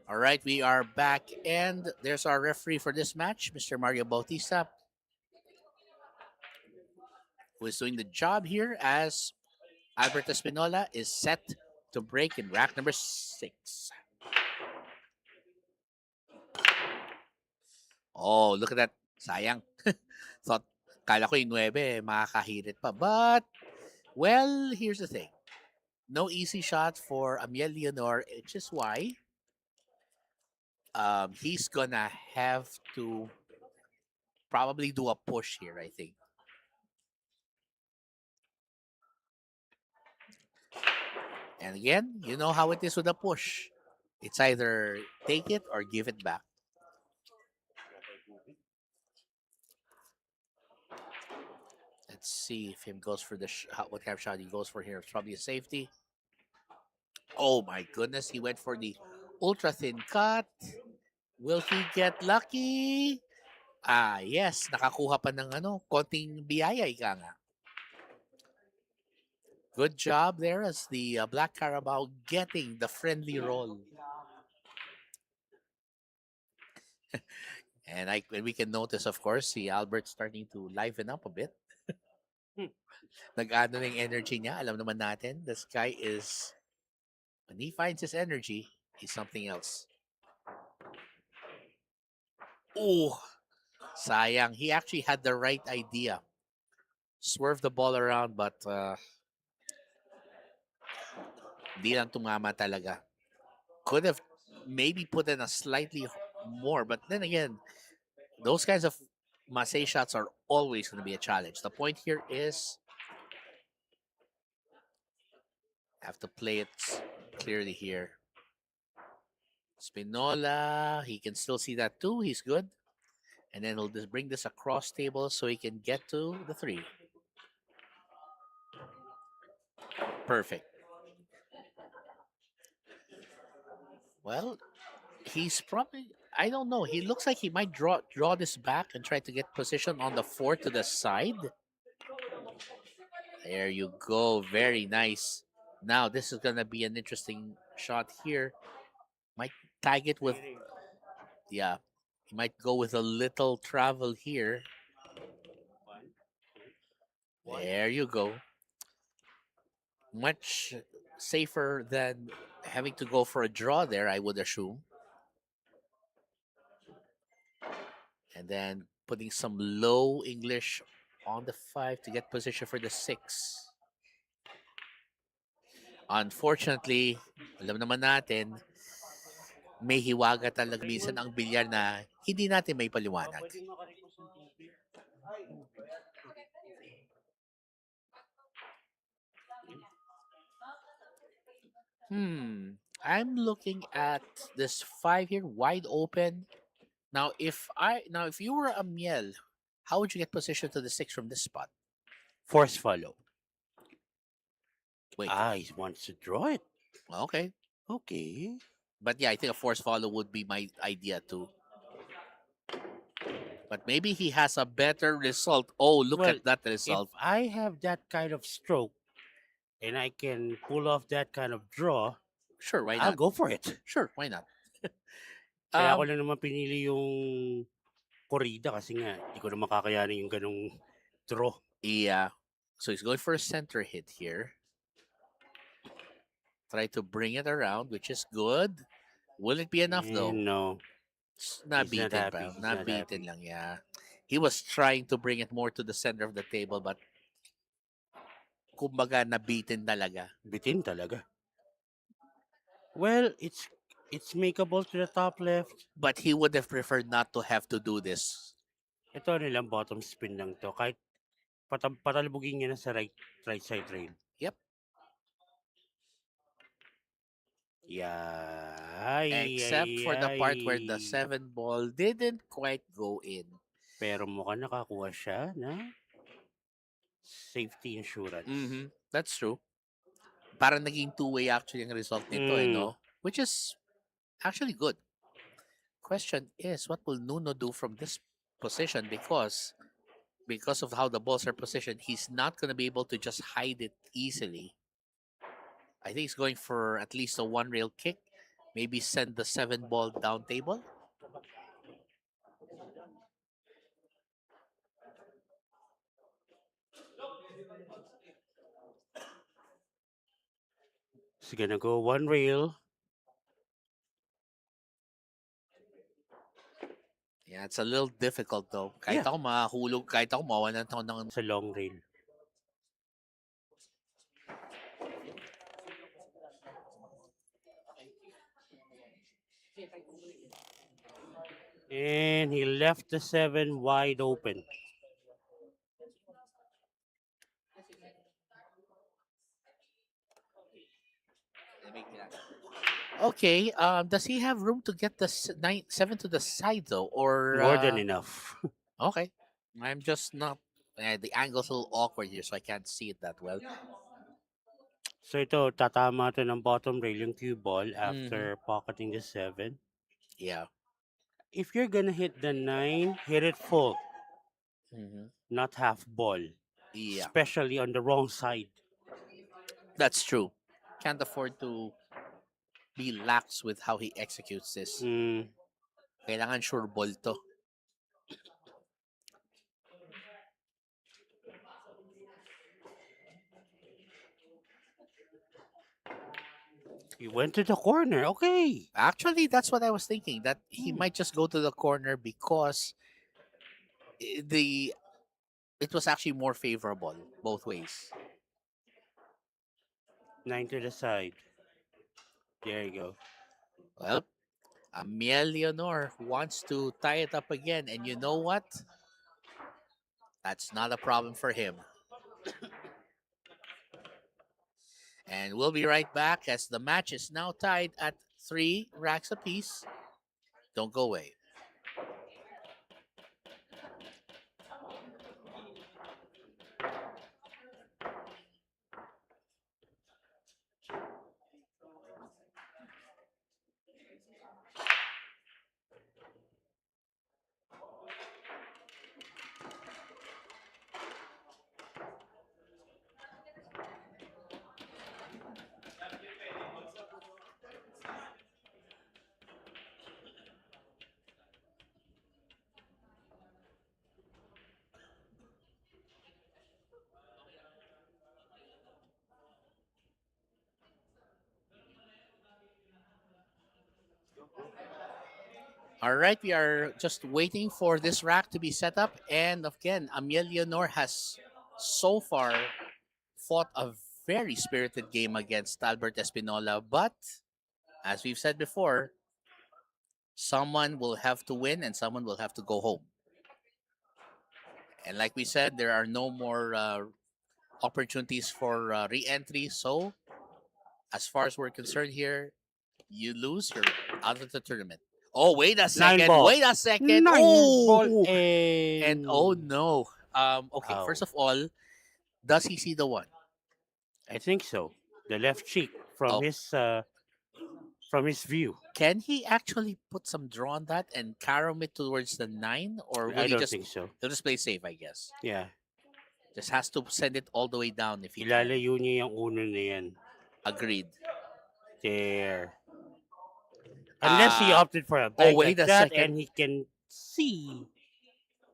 [SPEAKER 3] All right, we are back, and there's our referee for this match, Mr. Mario Bautista, who is doing the job here as Albert Espinola is set to break in rack number 6. Oh, look at that. Sayang. Thought, kala ko yung 9, makakahirit pa. But, well, here's the thing. No easy shot for Amiel Leonor, which is why he's gonna have to probably do a push here, I think. And again, you know how it is with a push. It's either take it or give it back. Let's see if him goes for the what kind of shot he goes for here. It's probably a safety. Oh my goodness, he went for the ultra thin cut. Will he get lucky? Ah, yes, nakakuha pa ng konting biyaya ika nga. Good job there as the Black Carabao getting the friendly roll. And we can notice, of course, si Albert starting to liven up a bit. Nag-ano ng energy niya. Alam naman natin, this guy is, when he finds his energy, he's something else. Oh, sayang. He actually had the right idea. Swerve the ball around, but di lang tumama talaga. Could have maybe put in a slightly more, but then again, those kinds of Masay shots are always going to be a challenge. The point here is have to play it clearly here. Spinola, he can still see that too. He's good. And then he'll just bring this across table so he can get to the 3. Perfect. Well, he's probably, I don't know. He looks like he might draw this back and try to get position on the 4 to the side. There you go. Very nice. Now, this is going to be an interesting shot here. Might tag it with, yeah, he might go with a little travel here. There you go. Much safer than having to go for a draw there, I would assume. And then putting some low English on the 5 to get position for the 6. Unfortunately, alam naman natin, may hiwaga talaga minsan ang bilyar na hindi natin may paliwanag. I'm looking at this 5 here wide open. Now if you were a Miel, how would you get position to the 6 from this spot?
[SPEAKER 2] Force follow.
[SPEAKER 3] Wait.
[SPEAKER 2] He wants to draw it.
[SPEAKER 3] Okay.
[SPEAKER 2] Okay.
[SPEAKER 3] But yeah, I think a force follow would be my idea too. But maybe he has a better result. Oh, look
[SPEAKER 2] Well,
[SPEAKER 3] at that result.
[SPEAKER 2] If I have that kind of stroke and I can pull off that kind of draw,
[SPEAKER 3] Sure, why
[SPEAKER 2] I'll
[SPEAKER 3] not?
[SPEAKER 2] go for it.
[SPEAKER 3] Sure, why not?
[SPEAKER 2] Kaya ako lang naman pinili yung korida kasi nga hindi ko na makakayanin yung ganung draw.
[SPEAKER 3] Yeah. So he's going for a center hit here. Try to bring it around, which is good. Will it be enough though?
[SPEAKER 2] No.
[SPEAKER 3] It's not
[SPEAKER 2] He's
[SPEAKER 3] beaten,
[SPEAKER 2] not happy.
[SPEAKER 3] pal.
[SPEAKER 2] He's
[SPEAKER 3] Not
[SPEAKER 2] not
[SPEAKER 3] beaten
[SPEAKER 2] happy.
[SPEAKER 3] lang, yeah. He was trying to bring it more to the center of the table, but kumbaga nabitin talaga.
[SPEAKER 2] Bitin talaga. Well, it's makeable to the top left.
[SPEAKER 3] But he would have preferred not to have to do this.
[SPEAKER 2] Ito nilang bottom spin lang to. Kahit patalbugin niya na sa right side rail.
[SPEAKER 3] Yep.
[SPEAKER 2] Yay!
[SPEAKER 3] Except for the part where the 7 ball didn't quite go in.
[SPEAKER 2] Pero mukhang nakakuha siya na safety insurance.
[SPEAKER 3] That's true. Parang naging two-way actually ang result nito, no? Which is actually good. Question is, what will Nuno do from this position? Because of how the balls are positioned, he's not going to be able to just hide it easily. I think he's going for at least a one rail kick. Maybe send the 7 ball down table.
[SPEAKER 2] He's gonna go one rail.
[SPEAKER 3] Yeah, it's a little difficult though. Kahit ako mahulog, kahit ako mawalan ako ng...
[SPEAKER 2] Sa long rail. And he left the 7 wide open.
[SPEAKER 3] Okay, does he have room to get the 7 to the side though? Or
[SPEAKER 2] More than enough.
[SPEAKER 3] Okay. I'm just not... the angle's a little awkward here, so I can't see it that well.
[SPEAKER 2] So ito, tatama to ng bottom rail yung cue ball after pocketing the 7.
[SPEAKER 3] Yeah.
[SPEAKER 2] If you're gonna hit the 9, hit it full. Not half ball.
[SPEAKER 3] Yeah.
[SPEAKER 2] Especially on the wrong side.
[SPEAKER 3] That's true. Can't afford to be lax with how he executes this. Kailangan sure ball to.
[SPEAKER 2] He went to the corner. Okay.
[SPEAKER 3] Actually, that's what I was thinking. That he might just go to the corner because it was actually more favorable both ways.
[SPEAKER 2] 9 to the side. There you go.
[SPEAKER 3] Well, AMIEL ELENEOR wants to tie it up again. And you know what? That's not a problem for him. And we'll be right back as the match is now tied at 3 racks apiece. Don't go away. All right, we are just waiting for this rack to be set up. And again, AMIEL ELENEOR has so far fought a very spirited game against Albert Espinola. But as we've said before, someone will have to win and someone will have to go home. And like we said, there are no more opportunities for re-entry. So as far as we're concerned here, you lose, you're out of the tournament. Oh, wait a second. Wait a second.
[SPEAKER 2] 9 ball
[SPEAKER 3] And oh no. Okay, first of all, does he see the one?
[SPEAKER 2] I think so. The left cheek from his view.
[SPEAKER 3] Can he actually put some draw on that and carom it towards the 9? Or will
[SPEAKER 2] I
[SPEAKER 3] he
[SPEAKER 2] don't
[SPEAKER 3] just
[SPEAKER 2] think so.
[SPEAKER 3] he'll just play safe, I guess.
[SPEAKER 2] Yeah.
[SPEAKER 3] Just has to send it all the way down if he can.
[SPEAKER 2] Ilalayo niya yung uno na yan.
[SPEAKER 3] Agreed.
[SPEAKER 2] There. Unless he opted for a bag
[SPEAKER 3] wait
[SPEAKER 2] like
[SPEAKER 3] a
[SPEAKER 2] that
[SPEAKER 3] second.
[SPEAKER 2] and he can see.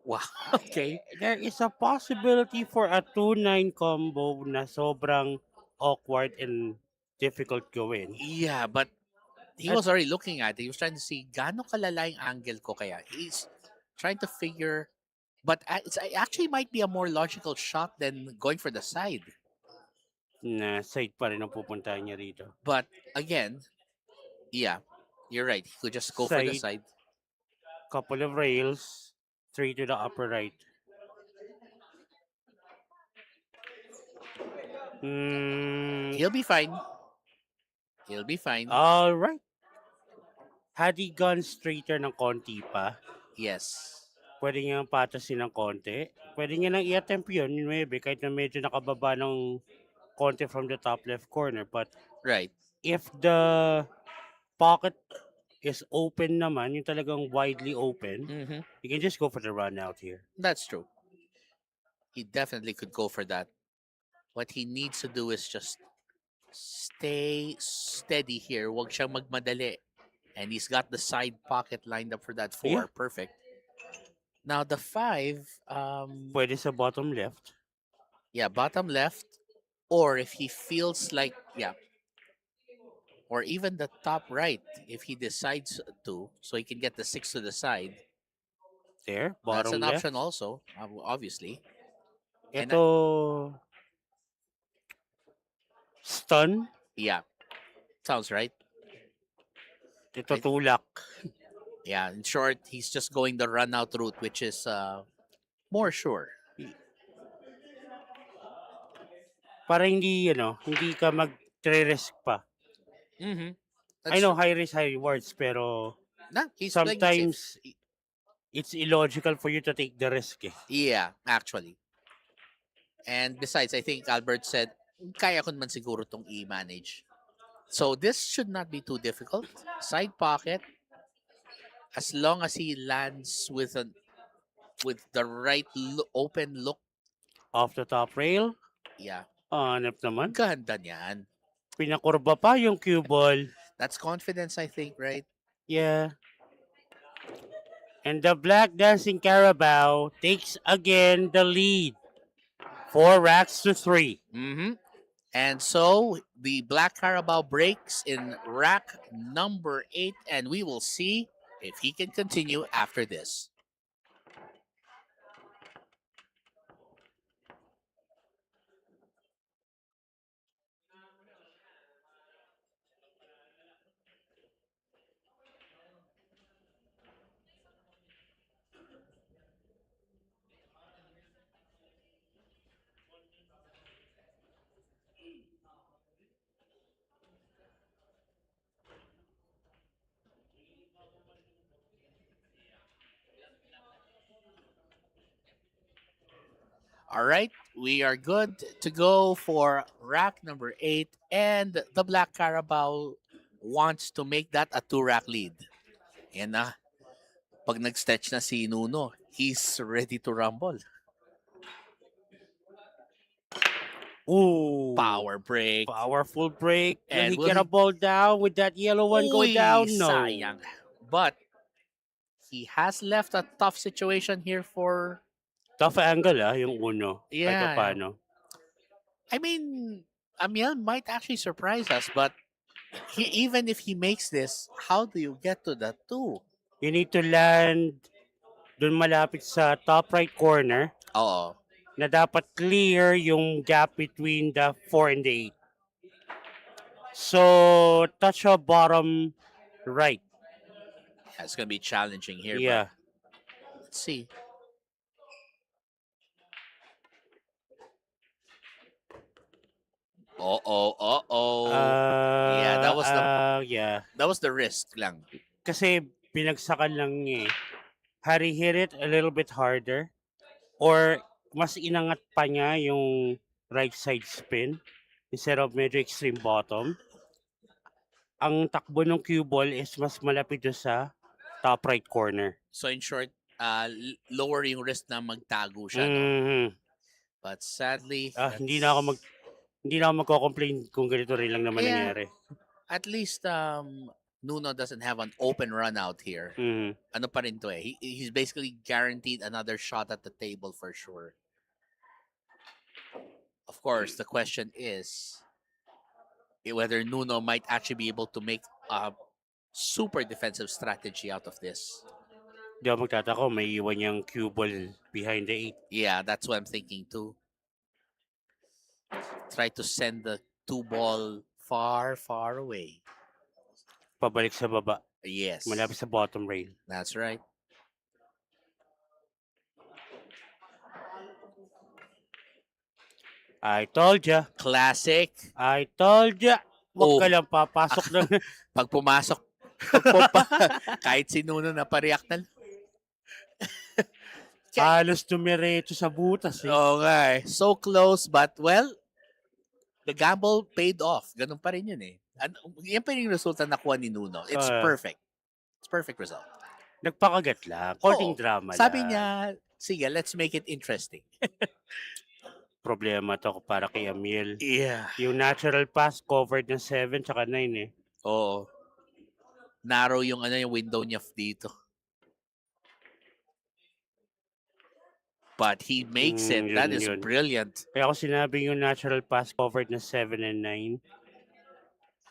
[SPEAKER 3] Wow. Okay.
[SPEAKER 2] There is a possibility for a 2-9 combo na sobrang awkward and difficult gawin.
[SPEAKER 3] Yeah, but he was already looking at it. He was trying to see gaano kalala yung angle ko kaya. He's trying to figure, but it actually might be a more logical shot than going for the side.
[SPEAKER 2] Na side pa rin ang pupuntahan niya rito.
[SPEAKER 3] But again, yeah, you're right. He could just go for the side.
[SPEAKER 2] Couple of rails, 3 to the upper right. Mm,
[SPEAKER 3] He'll be fine. He'll be fine.
[SPEAKER 2] all right. Had he gone straighter ng konti pa,
[SPEAKER 3] Yes.
[SPEAKER 2] pwede niyang patasin ng konti. Pwede niya nang i-attempt yun, maybe, kahit na medyo nakababa ng konti from the top left corner. But
[SPEAKER 3] Right.
[SPEAKER 2] if the pocket is open naman, yung talagang widely open,
[SPEAKER 3] Mm-hmm.
[SPEAKER 2] you can just go for the run out here.
[SPEAKER 3] That's true. He definitely could go for that. What he needs to do is just stay steady here. Huwag siyang magmadali. And he's got the side pocket lined up for that 4.
[SPEAKER 2] Yeah.
[SPEAKER 3] Perfect. Now the 5,
[SPEAKER 2] Pwede sa bottom left.
[SPEAKER 3] yeah, bottom left. Or if he feels like, yeah, or even the top right, if he decides to, so he can get the 6 to the side.
[SPEAKER 2] There,
[SPEAKER 3] That's
[SPEAKER 2] bottom
[SPEAKER 3] an
[SPEAKER 2] left.
[SPEAKER 3] option also, obviously. And
[SPEAKER 2] Ito, stun.
[SPEAKER 3] yeah, sounds right.
[SPEAKER 2] Ito, tulak.
[SPEAKER 3] Yeah, in short, he's just going the run out route, which is more sure.
[SPEAKER 2] Para hindi, hindi ka mag-risk pa.
[SPEAKER 3] Mm-hmm.
[SPEAKER 2] I know, high risk, high rewards, pero
[SPEAKER 3] Nah, he's playing it safe.
[SPEAKER 2] sometimes it's illogical for you to take the risk eh.
[SPEAKER 3] Yeah, actually. And besides, I think Albert said, kaya ko naman siguro tong i-manage. So this should not be too difficult. Side pocket, as long as he lands with the right open look,
[SPEAKER 2] Off the top rail,
[SPEAKER 3] yeah,
[SPEAKER 2] hanap naman.
[SPEAKER 3] ganda niyan.
[SPEAKER 2] Pinakurba pa yung cue ball.
[SPEAKER 3] That's confidence, I think, right?
[SPEAKER 2] Yeah. And the Black Dancing Carabao takes again the lead. 4 racks to 3.
[SPEAKER 3] Mm-hmm. And so the Black Carabao breaks in rack number 8, and we will see if he can continue after this. All right, we are good to go for rack number 8, and the Black Carabao wants to make that a 2-rack lead. And pag nag-stretch na si Nuno, he's ready to rumble.
[SPEAKER 2] Ooh.
[SPEAKER 3] Power break.
[SPEAKER 2] Powerful break. Will
[SPEAKER 3] And
[SPEAKER 2] he
[SPEAKER 3] will
[SPEAKER 2] get a
[SPEAKER 3] he-
[SPEAKER 2] ball down? Would that yellow one go
[SPEAKER 3] Uy,
[SPEAKER 2] down? No.
[SPEAKER 3] sayang. But he has left a tough situation here for...
[SPEAKER 2] Tough angle yung uno.
[SPEAKER 3] Yeah.
[SPEAKER 2] Kahit paano.
[SPEAKER 3] I mean, Amiel might actually surprise us, but even if he makes this, how do you get to the 2?
[SPEAKER 2] You need to land dun malapit sa top right corner
[SPEAKER 3] Oo.
[SPEAKER 2] na dapat clear yung gap between the 4 and the 8. So, touch a bottom right.
[SPEAKER 3] Yeah, it's going to be challenging here.
[SPEAKER 2] Yeah.
[SPEAKER 3] But let's see. Uh-oh. Yeah, that was that was the risk lang.
[SPEAKER 2] Kasi binagsakan lang niya eh. Had he hit it a little bit harder or mas inangat pa niya yung right side spin instead of medyo extreme bottom, ang takbo ng cue ball is mas malapit doon sa top right corner.
[SPEAKER 3] So in short, lower yung risk na magtago siya, no?
[SPEAKER 2] Mhm.
[SPEAKER 3] But sadly,
[SPEAKER 2] Hindi na ako magko-complain kung ganito rin lang naman
[SPEAKER 3] Yeah.
[SPEAKER 2] nangyari.
[SPEAKER 3] at least Nuno doesn't have an open run out here.
[SPEAKER 2] Mhm.
[SPEAKER 3] Ano pa rin to eh. He's basically guaranteed another shot at the table for sure. Of course, the question is whether Nuno might actually be able to make a super defensive strategy out of this.
[SPEAKER 2] Di ako magtataka may iwan niyang cue ball behind the 8.
[SPEAKER 3] Yeah, that's what I'm thinking too. Try to send the 2 ball far, far away.
[SPEAKER 2] Pabalik sa baba.
[SPEAKER 3] Yes.
[SPEAKER 2] Malapit sa bottom rail.
[SPEAKER 3] That's right.
[SPEAKER 2] I told ya.
[SPEAKER 3] Classic.
[SPEAKER 2] I told ya. Huwag ka
[SPEAKER 3] Oh,
[SPEAKER 2] lang papasok ng...
[SPEAKER 3] pag pumasok, pag pumpa, kahit si Nuno na pariyak na.
[SPEAKER 2] Halos tumiretso sa butas eh.
[SPEAKER 3] Oo nga eh. So close, but well, the gamble paid off. Ganun pa rin yun eh. Yan pa rin yung resulta na nakuha ni Nuno. It's perfect. It's perfect result.
[SPEAKER 2] Nagpakagat lang.
[SPEAKER 3] Oo.
[SPEAKER 2] Konting drama
[SPEAKER 3] Sabi
[SPEAKER 2] lang.
[SPEAKER 3] niya, sige, let's make it interesting.
[SPEAKER 2] Problema to para kay Amiel.
[SPEAKER 3] Yeah.
[SPEAKER 2] Yung natural pass covered ng 7 tsaka 9 eh.
[SPEAKER 3] Oo. Narrow yung yung window niya dito. But he makes it.
[SPEAKER 2] Yun,
[SPEAKER 3] That is
[SPEAKER 2] yun.
[SPEAKER 3] brilliant.
[SPEAKER 2] Kaya ako sinabi yung natural pass covered ng 7 and 9.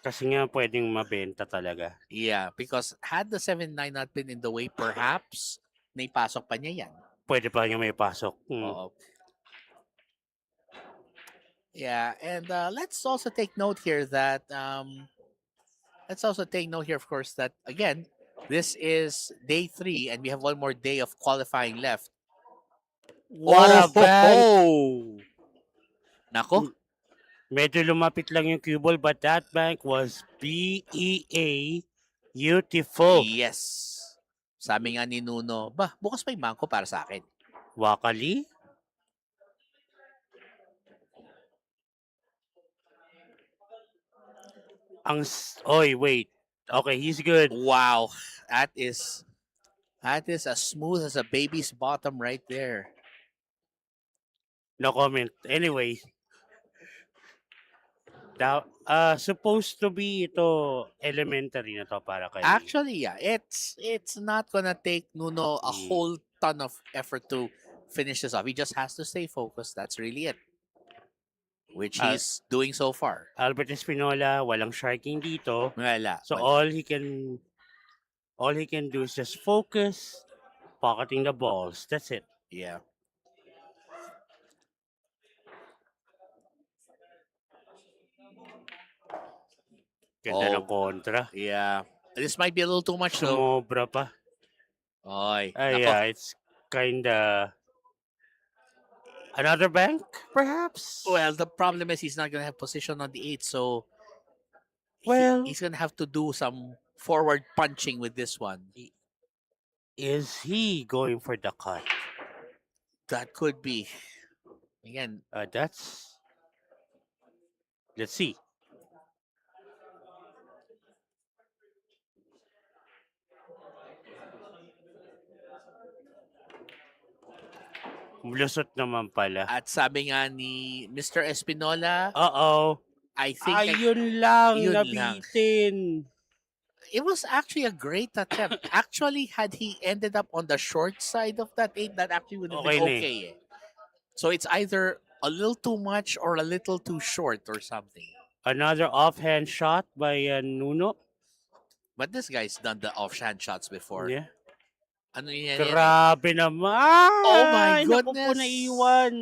[SPEAKER 2] Kasi nga pwedeng mabenta talaga.
[SPEAKER 3] Yeah, because had the 7-9 not been in the way, perhaps, naipasok pa niya yan.
[SPEAKER 2] Pwede pa niya may pasok.
[SPEAKER 3] Oo. Yeah, and let's also take note here that of course, that again, this is day 3 and we have one more day of qualifying left.
[SPEAKER 2] What a bank!
[SPEAKER 3] Nako.
[SPEAKER 2] Medyo lumapit lang yung cue ball, but that bank was BEA beautiful.
[SPEAKER 3] Yes. Sabi nga ni Nuno, bukas pa yung mangko para sa akin.
[SPEAKER 2] Wakali? Oy, wait. Okay, he's good.
[SPEAKER 3] Wow. That is as smooth as a baby's bottom right there.
[SPEAKER 2] No comment. Anyway. Supposed to be ito elementary na to para kay...
[SPEAKER 3] Actually, yeah. It's not gonna take Nuno a whole ton of effort to finish this off. He just has to stay focused. That's really it. Which he's doing so far.
[SPEAKER 2] Albert Espinola, walang sharking dito.
[SPEAKER 3] Wala.
[SPEAKER 2] So all he can do is just focus, pocketing the balls. That's it.
[SPEAKER 3] Yeah.
[SPEAKER 2] Ganda ng kontra.
[SPEAKER 3] Yeah. This might be a little too much though.
[SPEAKER 2] Sumobra pa.
[SPEAKER 3] Oy.
[SPEAKER 2] Yeah, it's kinda... Another bank, perhaps?
[SPEAKER 3] Well, the problem is he's not gonna have position on the 8, so he's gonna have to do some forward punching with this one.
[SPEAKER 2] Is he going for the cut?
[SPEAKER 3] That could be. Again,
[SPEAKER 2] let's see. Lusot naman pala.
[SPEAKER 3] At sabi nga ni Mr. Espinola, I think
[SPEAKER 2] yun lang, nabitin.
[SPEAKER 3] It was actually a great attempt. Actually, had he ended up on the short side of that 8, that actually would have been okay. So it's either a little too much or a little too short or something.
[SPEAKER 2] Another offhand shot by Nuno.
[SPEAKER 3] But this guy's done the offhand shots before.
[SPEAKER 2] Yeah.
[SPEAKER 3] Ano yan?
[SPEAKER 2] Grabe naman!
[SPEAKER 3] Oh my goodness!
[SPEAKER 2] Naku po, naiwan.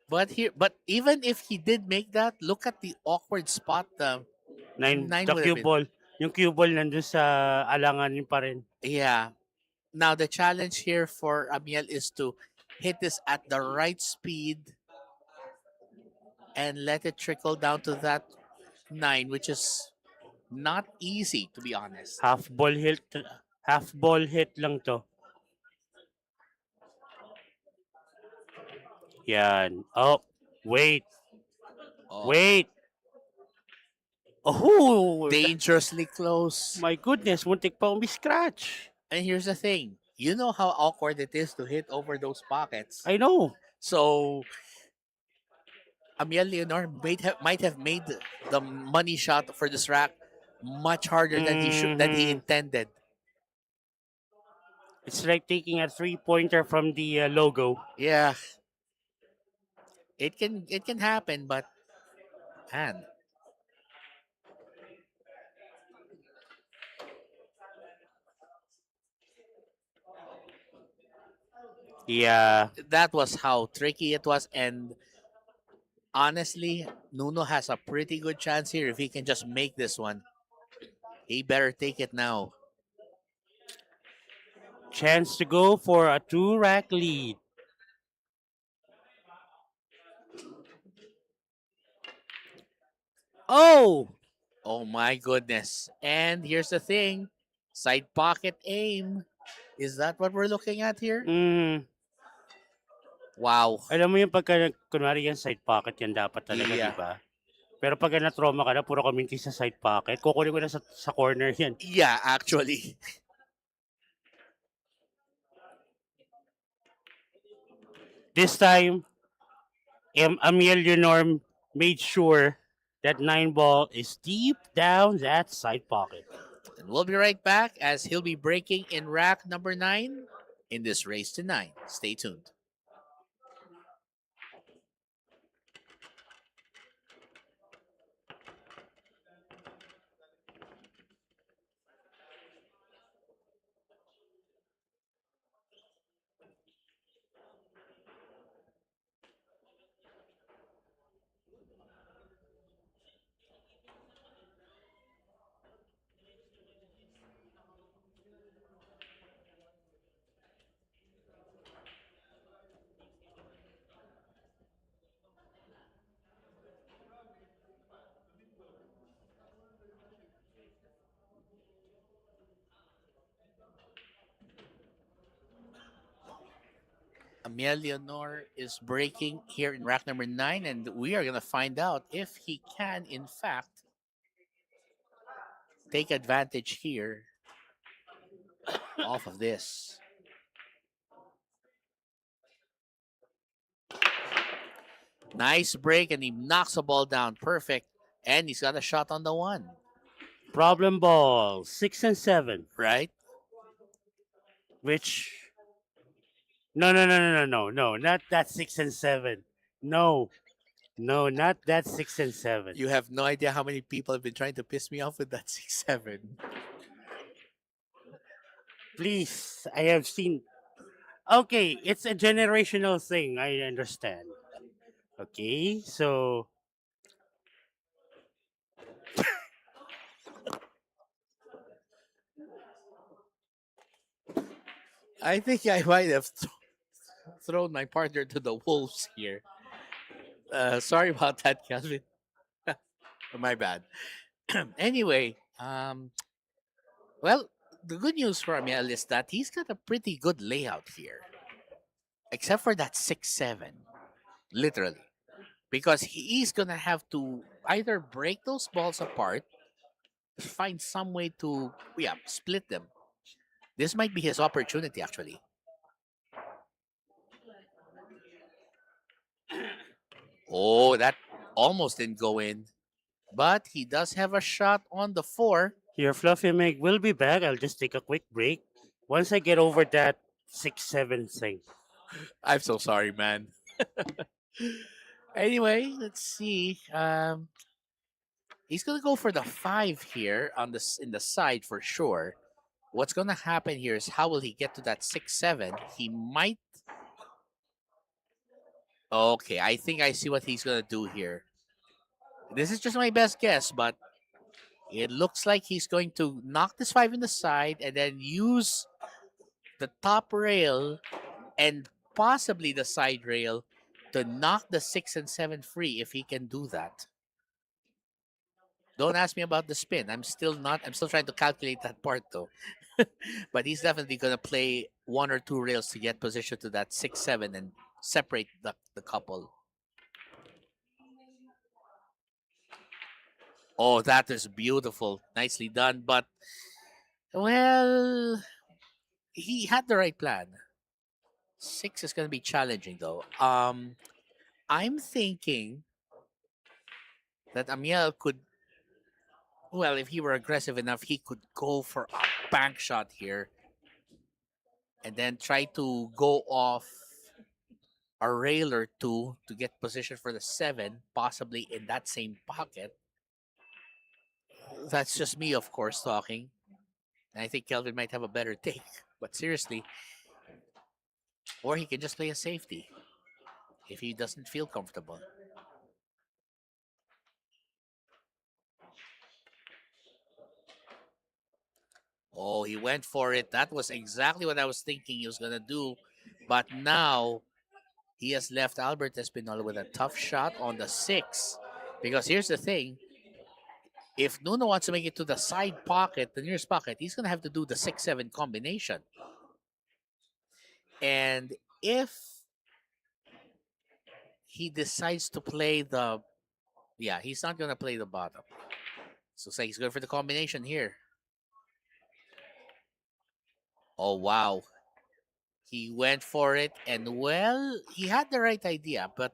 [SPEAKER 3] But even if he did make that, look at the awkward spot. The
[SPEAKER 2] cue ball. Yung cue ball nandun sa alanganin pa rin.
[SPEAKER 3] Yeah. Now the challenge here for Amiel is to hit this at the right speed and let it trickle down to that 9, which is not easy, to be honest.
[SPEAKER 2] Half ball hit lang to. Yan. Oh, wait. Wait. Oh,
[SPEAKER 3] dangerously close.
[SPEAKER 2] My goodness, muntik pa umi-scratch.
[SPEAKER 3] And here's the thing. You know how awkward it is to hit over those pockets.
[SPEAKER 2] I know.
[SPEAKER 3] So Amiel Eleanor might have made the money shot for this rack much harder than he intended.
[SPEAKER 2] It's like taking a 3-pointer from the logo.
[SPEAKER 3] Yeah. It can happen, but man.
[SPEAKER 2] Yeah.
[SPEAKER 3] That was how tricky it was, and honestly, Nuno has a pretty good chance here if he can just make this one. He better take it now.
[SPEAKER 2] Chance to go for a 2-rack lead. Oh!
[SPEAKER 3] Oh my goodness. And here's the thing. Side pocket aim. Is that what we're looking at here?
[SPEAKER 2] Mm,
[SPEAKER 3] Wow.
[SPEAKER 2] alam mo yung pagka, kunwari yan side pocket yan dapat talaga,
[SPEAKER 3] Yeah.
[SPEAKER 2] di ba? Pero pag na-trauma ka na, puro community sa side pocket, kukunin ko na sa corner yan.
[SPEAKER 3] Yeah, actually.
[SPEAKER 2] This time, Amiel Eleanor made sure that 9 ball is deep down that side pocket.
[SPEAKER 3] And we'll be right back as he'll be breaking in rack number 9 in this race to 9. Stay tuned. Amiel Leonor is breaking here in rack number 9, and we are going to find out if he can, in fact, take advantage here off of this. Nice break, and he knocks the ball down. Perfect. And he's got a shot on the 1.
[SPEAKER 2] Problem ball, 6 and 7.
[SPEAKER 3] Right?
[SPEAKER 2] Which, no, not that 6 and 7. No, not that 6 and 7.
[SPEAKER 3] You have no idea how many people have been trying to piss me off with that 6-7.
[SPEAKER 2] Please, I have seen. Okay, it's a generational thing. I understand. Okay, so
[SPEAKER 3] I think I might have thrown my partner to the wolves here. Sorry about that, Kelvin. My bad. Anyway, well, the good news for Amiel is that he's got a pretty good layout here. Except for that 6-7. Literally. Because he's going to have to either break those balls apart, find some way to, split them. This might be his opportunity, actually. Oh, that almost didn't go in. But he does have a shot on the 4.
[SPEAKER 2] here, Fluffy Meg will be back. I'll just take a quick break. Once I get over that 6-7 thing.
[SPEAKER 3] I'm so sorry, man. Anyway, let's see. He's gonna go for the 5 here on this in the side for sure. What's gonna happen here is how will he get to that 6-7? He might. Okay, I think I see what he's gonna do here. This is just my best guess, but it looks like he's going to knock this 5 in the side and then use the top rail and possibly the side rail to knock the 6 and 7 free if he can do that. Don't ask me about the spin. I'm still trying to calculate that part though. But he's definitely gonna play 1 or 2 rails to get position to that 6-7 and separate the couple. Oh, that is beautiful. Nicely done. But well, he had the right plan. 6 is gonna be challenging though. I'm thinking that Amiel could, well, if he were aggressive enough, he could go for a bank shot here and then try to go off a rail or 2 to get position for the 7, possibly in that same pocket. That's just me, of course, talking. And I think Kelvin might have a better take. But seriously, or he can just play a safety if he doesn't feel comfortable. Oh, he went for it. That was exactly what I was thinking he was going to do. But now he has left Albert Espinola with a tough shot on the 6. Because here's the thing. If Nuno wants to make it to the side pocket, the nearest pocket, he's going to have to do the 6-7 combination. And if he decides to play the, yeah, he's not going to play the bottom. So say he's going for the combination here. Oh, wow. He went for it, and well, he had the right idea, but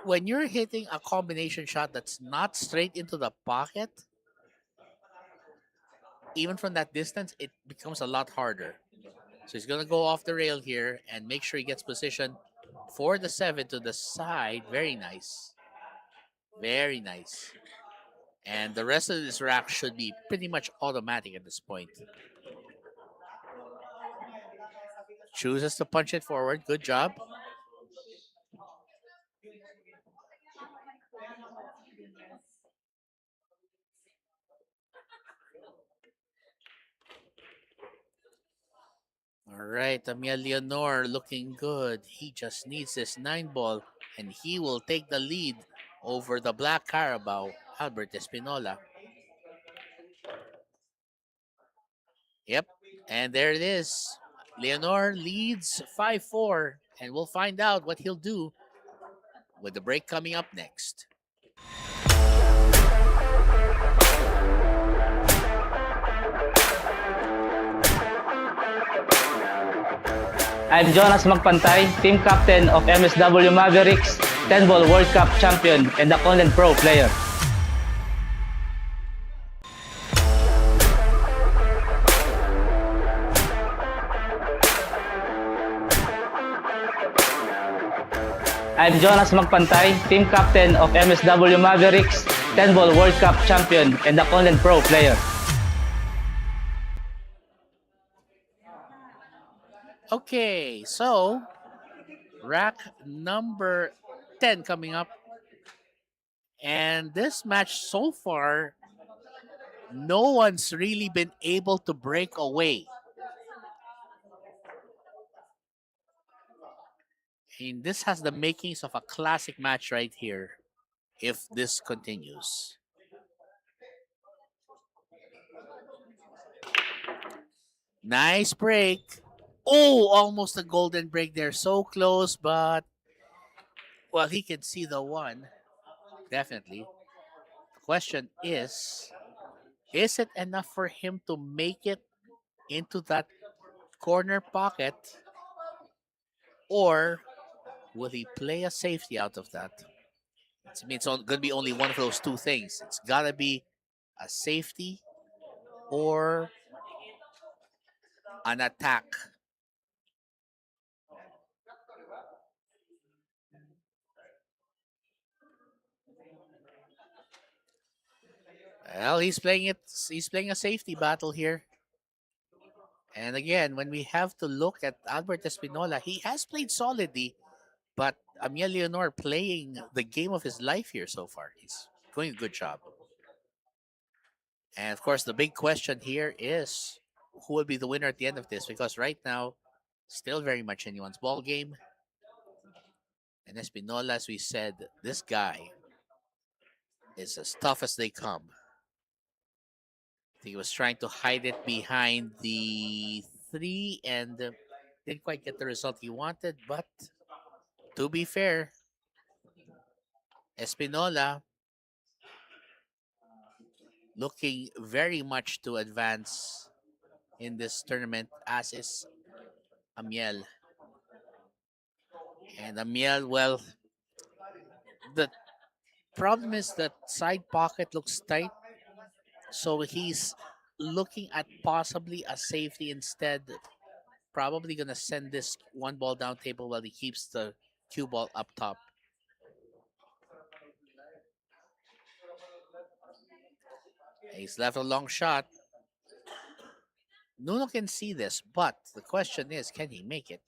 [SPEAKER 3] when you're hitting a combination shot that's not straight into the pocket, even from that distance, it becomes a lot harder. So he's going to go off the rail here and make sure he gets position for the 7 to the side. Very nice. Very nice. And the rest of this rack should be pretty much automatic at this point. Chooses to punch it forward. Good job. All right, Amiel Leonor looking good. He just needs this 9 ball, and he will take the lead over the Black Carabao, Albert Espinola. Yep, and there it is. Leonor leads 5-4, and we'll find out what he'll do with the break coming up next.
[SPEAKER 1] I'm Jonas Magpantay, team captain of MSW Mavericks, 10-ball World Cup champion, and the Conland Pro player. I'm Jonas Magpantay, team captain of MSW Mavericks, 10-ball World Cup champion, and the Conland Pro player.
[SPEAKER 3] Okay, so rack number 10 coming up. And this match so far, no one's really been able to break away. And this has the makings of a classic match right here if this continues. Nice break. Oh, almost a golden break there. So close, but well, he can see the one. Definitely. The question is it enough for him to make it into that corner pocket, or will he play a safety out of that? It's going to be only one of those two things. It's got to be a safety or an attack. Well, he's playing it. He's playing a safety battle here. And again, when we have to look at Albert Espinola, he has played solidly, but Amiel Leonor playing the game of his life here so far. He's doing a good job. And of course, the big question here is who will be the winner at the end of this? Because right now, still very much anyone's ball game. And Espinola, as we said, this guy is as tough as they come. He was trying to hide it behind the 3 and didn't quite get the result he wanted. But to be fair, Espinola looking very much to advance in this tournament, as is Amiel. And Amiel, well, the problem is that side pocket looks tight. So he's looking at possibly a safety instead. Probably going to send this 1 ball down table while he keeps the cue ball up top. He's left a long shot. Nuno can see this, but the question is, can he make it?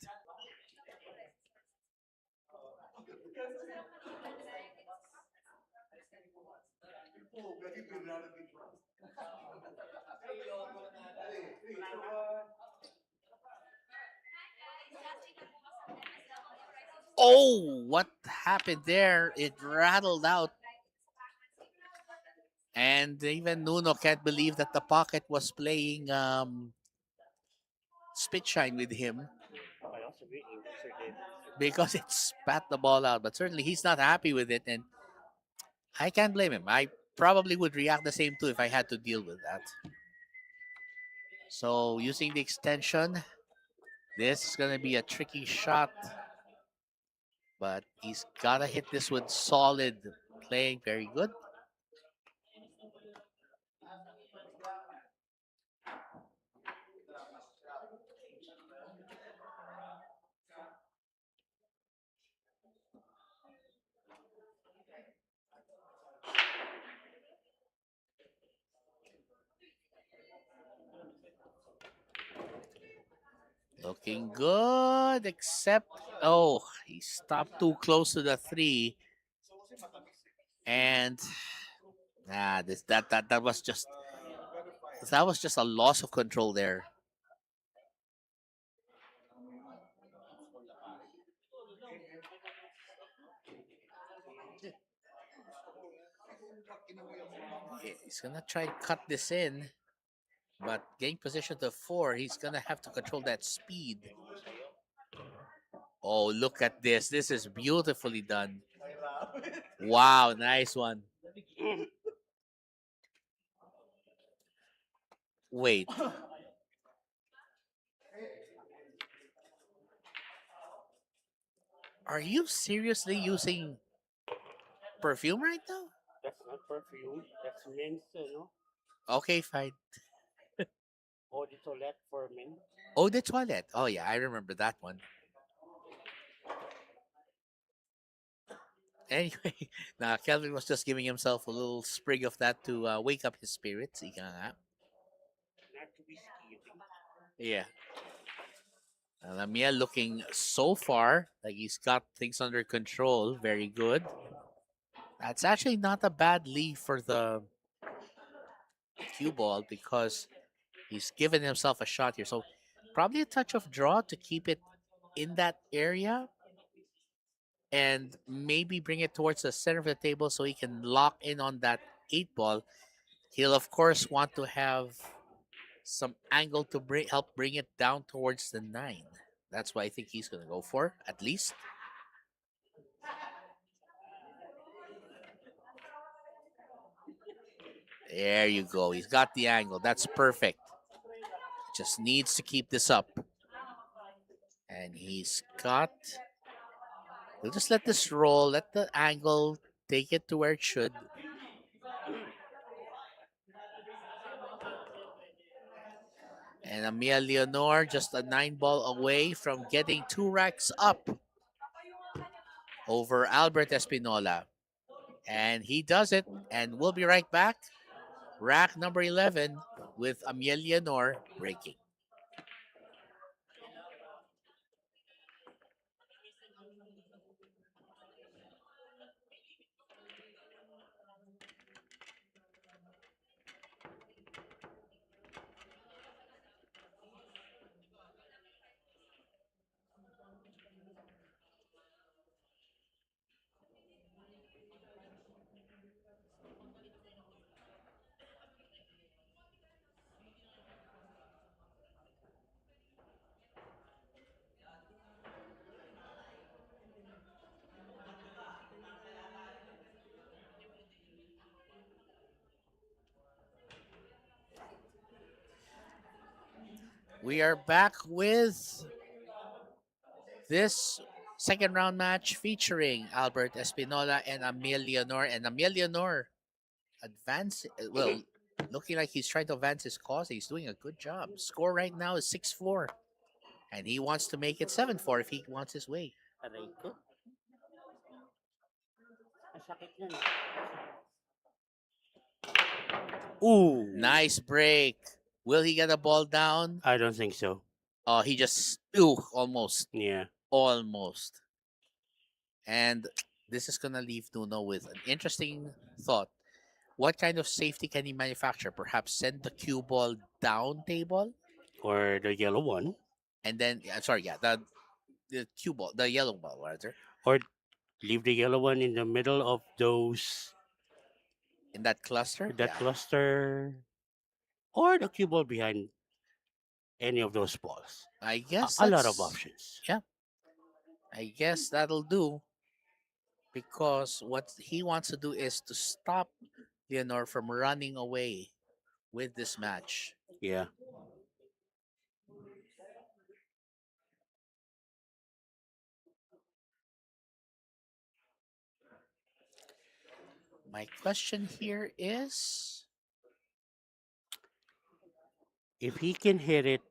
[SPEAKER 3] Oh, what happened there? It rattled out. And even Nuno can't believe that the pocket was playing spit shine with him because it spat the ball out. But certainly he's not happy with it, and I can't blame him. I probably would react the same too if I had to deal with that. So using the extension, this is going to be a tricky shot, but he's got to hit this with solid playing. Very good. Looking good, except oh, he stopped too close to the 3, and this that was just a loss of control there. He's gonna try to cut this in, but getting position to 4, he's gonna have to control that speed. Oh, look at this! This is beautifully done. Wow, nice one. Wait, are you seriously using perfume right now?
[SPEAKER 2] That's not perfume. That's men's, no?
[SPEAKER 3] Okay, fine.
[SPEAKER 2] Eau de toilette for men.
[SPEAKER 3] Oh, the toilet. Oh yeah, I remember that one. Anyway, now Kelvin was just giving himself a little sprig of that to wake up his spirits. Ika nga.
[SPEAKER 2] Not to be scathing.
[SPEAKER 3] Yeah. Amiel looking so far like he's got things under control. Very good. That's actually not a bad lead for the cue ball because he's given himself a shot here. So probably a touch of draw to keep it in that area and maybe bring it towards the center of the table so he can lock in on that 8 ball. He'll of course want to have some angle to help bring it down towards the 9. That's what I think he's going to go for, at least. There you go. He's got the angle. That's perfect. Just needs to keep this up. And he's got... We'll just let this roll. Let the angle take it to where it should. And Amiel Leonor just a 9-ball away from getting 2 racks up over Albert Espinola. And he does it. And we'll be right back. Rack number 11 with Amiel Leonor breaking. We are back with this second round match featuring Albert Espinola and Amiel Leonor. And Amiel Leonor looking like he's trying to advance his cause. He's doing a good job. Score right now is 6-4. And he wants to make it 7-4 if he wants his way.
[SPEAKER 2] Aray ko. Ang sakit yan. Ooh.
[SPEAKER 3] Nice break. Will he get the ball down?
[SPEAKER 2] I don't think so.
[SPEAKER 3] Oh, he just almost.
[SPEAKER 2] Yeah.
[SPEAKER 3] Almost. And this is gonna leave Nuno with an interesting thought. What kind of safety can he manufacture? Perhaps send the cue ball down table?
[SPEAKER 2] Or the yellow one.
[SPEAKER 3] And then the cue ball, the yellow ball rather.
[SPEAKER 2] Or leave the yellow one in the middle of those
[SPEAKER 3] in that cluster.
[SPEAKER 2] That
[SPEAKER 3] Yeah,
[SPEAKER 2] cluster or the cue ball behind any of those balls.
[SPEAKER 3] I guess
[SPEAKER 2] A lot of
[SPEAKER 3] that's
[SPEAKER 2] options.
[SPEAKER 3] yeah. I guess that'll do because what he wants to do is to stop Leonor from running away with this match.
[SPEAKER 2] Yeah.
[SPEAKER 3] My question here is,
[SPEAKER 2] If he can hit it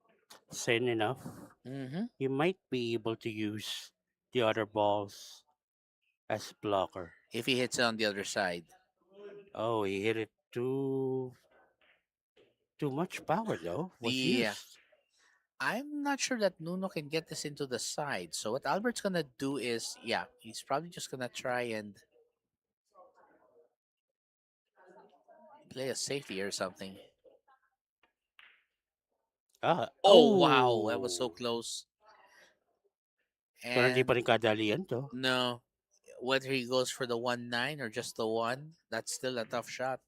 [SPEAKER 2] thin enough,
[SPEAKER 3] mhm,
[SPEAKER 2] he might be able to use the other balls as blocker.
[SPEAKER 3] if he hits it on the other side.
[SPEAKER 2] Oh, he hit it too much power though was
[SPEAKER 3] The
[SPEAKER 2] used.
[SPEAKER 3] I'm not sure that Nuno can get this into the side. So what Albert's gonna do is, yeah, he's probably just gonna try and play a safety or something. Oh wow, that was so
[SPEAKER 2] Oh.
[SPEAKER 3] close.
[SPEAKER 2] Pero hindi pa
[SPEAKER 3] And
[SPEAKER 2] rin kadalian to.
[SPEAKER 3] no, whether he goes for the 1-9 or just the one, that's still a tough shot.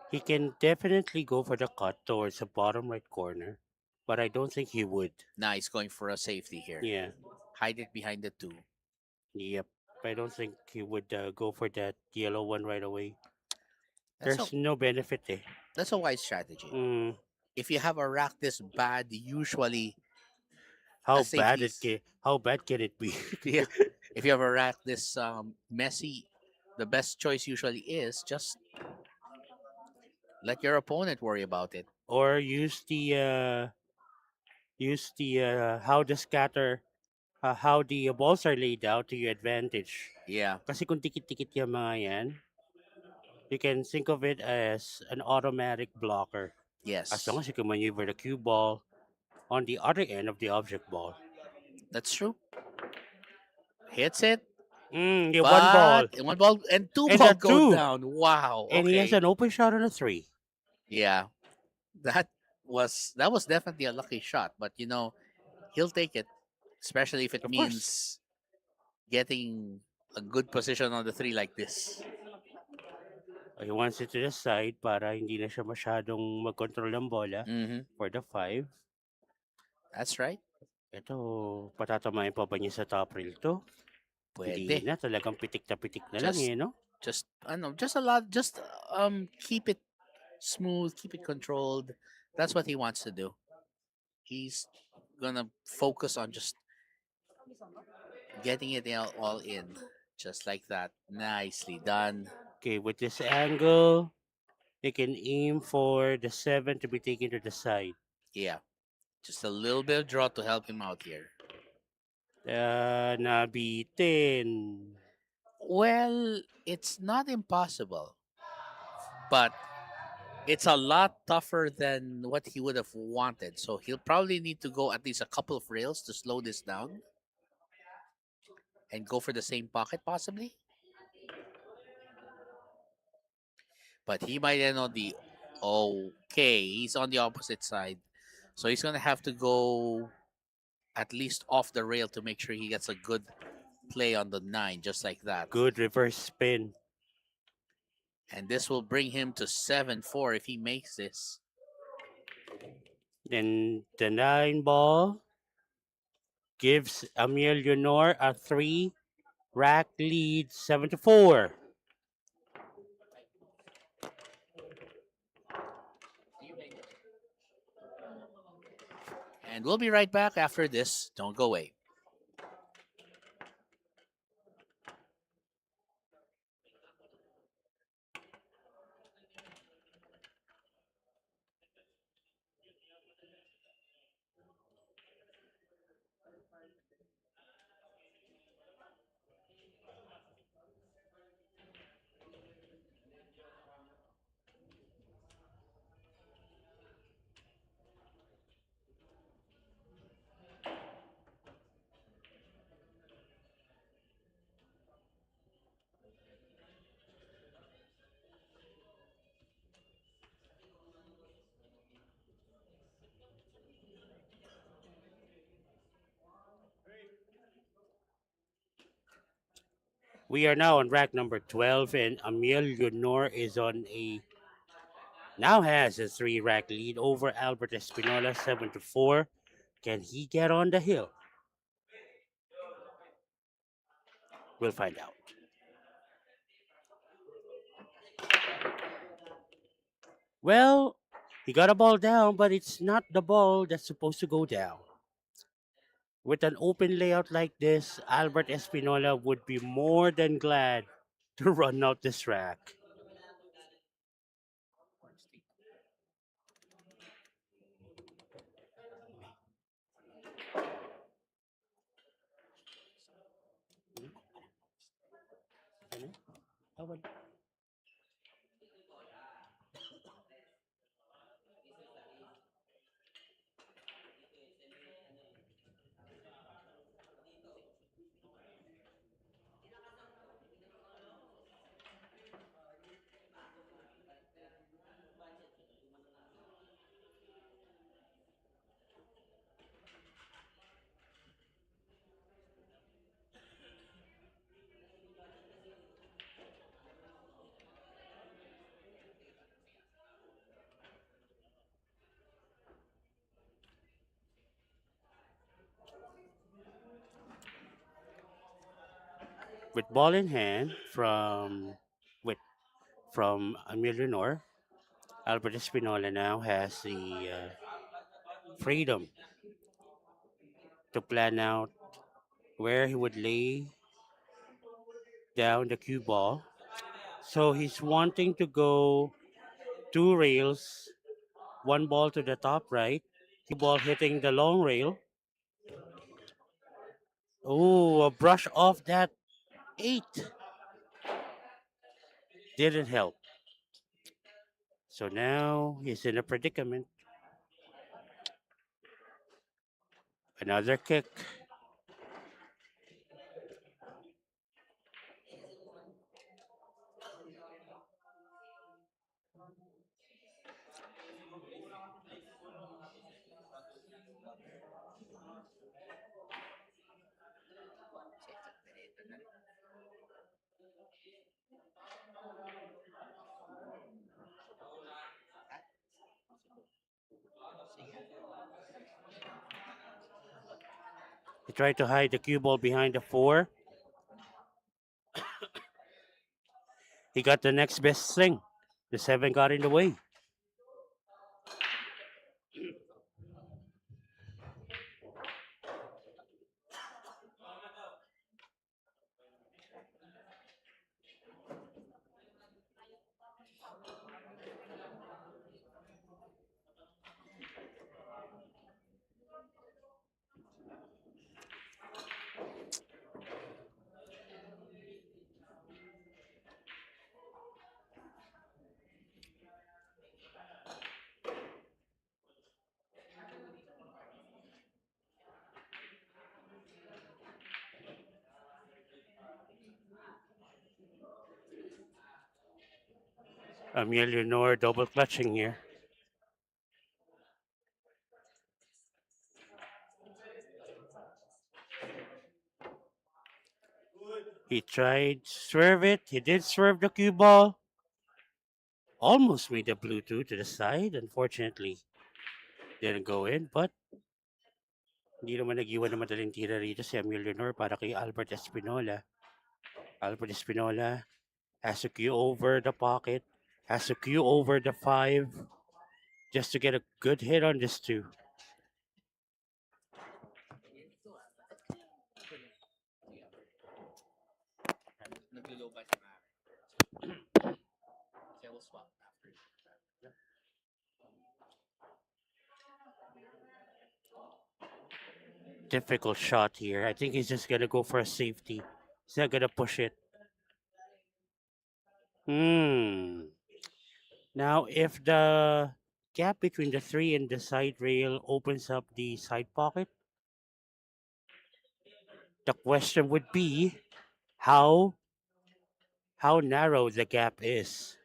[SPEAKER 2] He can definitely go for the cut towards the bottom right corner, but I don't think he would.
[SPEAKER 3] Nah, he's going for a safety here.
[SPEAKER 2] Yeah.
[SPEAKER 3] Hide it behind the 2.
[SPEAKER 2] Yep. I don't think he would go for that yellow one right away.
[SPEAKER 3] That's a
[SPEAKER 2] There's no benefit eh.
[SPEAKER 3] that's a wise strategy.
[SPEAKER 2] Mm,
[SPEAKER 3] If you have a rack this bad, usually
[SPEAKER 2] how
[SPEAKER 3] a
[SPEAKER 2] bad
[SPEAKER 3] safety
[SPEAKER 2] it
[SPEAKER 3] is
[SPEAKER 2] can, how bad can it be?
[SPEAKER 3] yeah. If you have a rack this messy, the best choice usually is just let your opponent worry about it.
[SPEAKER 2] Or use the how the scatter how the balls are laid out to your advantage.
[SPEAKER 3] Yeah.
[SPEAKER 2] Kasi kung tikit-tikit yung mga yan, you can think of it as an automatic blocker. As long
[SPEAKER 3] Yes.
[SPEAKER 2] as you can maneuver the cue ball on the other end of the object ball.
[SPEAKER 3] That's true. Hits it,
[SPEAKER 2] The one
[SPEAKER 3] but
[SPEAKER 2] ball.
[SPEAKER 3] one ball and two
[SPEAKER 2] And
[SPEAKER 3] ball
[SPEAKER 2] the
[SPEAKER 3] go
[SPEAKER 2] two.
[SPEAKER 3] down. Wow.
[SPEAKER 2] And he has
[SPEAKER 3] Okay.
[SPEAKER 2] an open shot on a 3.
[SPEAKER 3] Yeah. That that was definitely a lucky shot, but he'll take it, especially if it
[SPEAKER 2] Of course.
[SPEAKER 3] means getting a good position on the 3 like this.
[SPEAKER 2] He wants it to the side para hindi na siya masyadong mag-control ng bola
[SPEAKER 3] Mhm.
[SPEAKER 2] for the 5.
[SPEAKER 3] That's right.
[SPEAKER 2] Ito, patatamayin pa ba niya sa top rail to? Hindi
[SPEAKER 3] Pwede.
[SPEAKER 2] na, talagang pitik na pitik na lang
[SPEAKER 3] Just
[SPEAKER 2] eh, no?
[SPEAKER 3] just I know, just a lot, just keep it smooth, keep it controlled. That's what he wants to do. He's gonna focus on just getting it all in, just like that. Nicely done.
[SPEAKER 2] Okay, with this angle, you can aim for the 7 to be taken to the side.
[SPEAKER 3] Yeah, just a little bit of draw to help him out here.
[SPEAKER 2] Nabitin.
[SPEAKER 3] Well, it's not impossible, but it's a lot tougher than what he would have wanted. So he'll probably need to go at least a couple of rails to slow this down and go for the same pocket, possibly. But he might end on the okay. He's on the opposite side, so he's gonna have to go at least off the rail to make sure he gets a good play on the 9, just like that.
[SPEAKER 2] Good reverse spin.
[SPEAKER 3] And this will bring him to 7-4 if he makes this.
[SPEAKER 2] Then the 9 ball gives Amiel Leonor a 3 rack lead 7-4.
[SPEAKER 3] And we'll be right back after this. Don't go away.
[SPEAKER 2] We are now on rack number 12, and AMIEL ELENEOR is on a now has a 3-rack lead over Albert Espinola, 7-4. Can he get on the hill? We'll find out. Well, he got a ball down, but it's not the ball that's supposed to go down. With an open layout like this, Albert Espinola would be more than glad to run out this rack. With ball in hand from AMIEL ELENEOR, Albert Espinola now has the freedom to plan out where he would lay down the cue ball. So he's wanting to go 2 rails, 1 ball to the top right, cue ball hitting the long rail. Oh, a brush off that 8 didn't help. So now he's in a predicament. Another kick. He tried to hide the cue ball behind the 4. He got the next best thing. The 7 got in the way. AMIEL ELENEOR double clutching here. He tried to swerve it. He did swerve the cue ball. Almost made the Bluetooth to the side. Unfortunately, didn't go in. But hindi naman nag-iwan ng madaling tira rito si AMIEL ELENEOR para kay Albert Espinola. Albert Espinola has to cue over the pocket. Has to cue over the 5 just to get a good hit on this 2. Difficult shot here. I think he's just gonna go for a safety. He's not gonna push it. Now, if the gap between the 3 and the side rail opens up the side pocket, the question would be how narrow the gap is.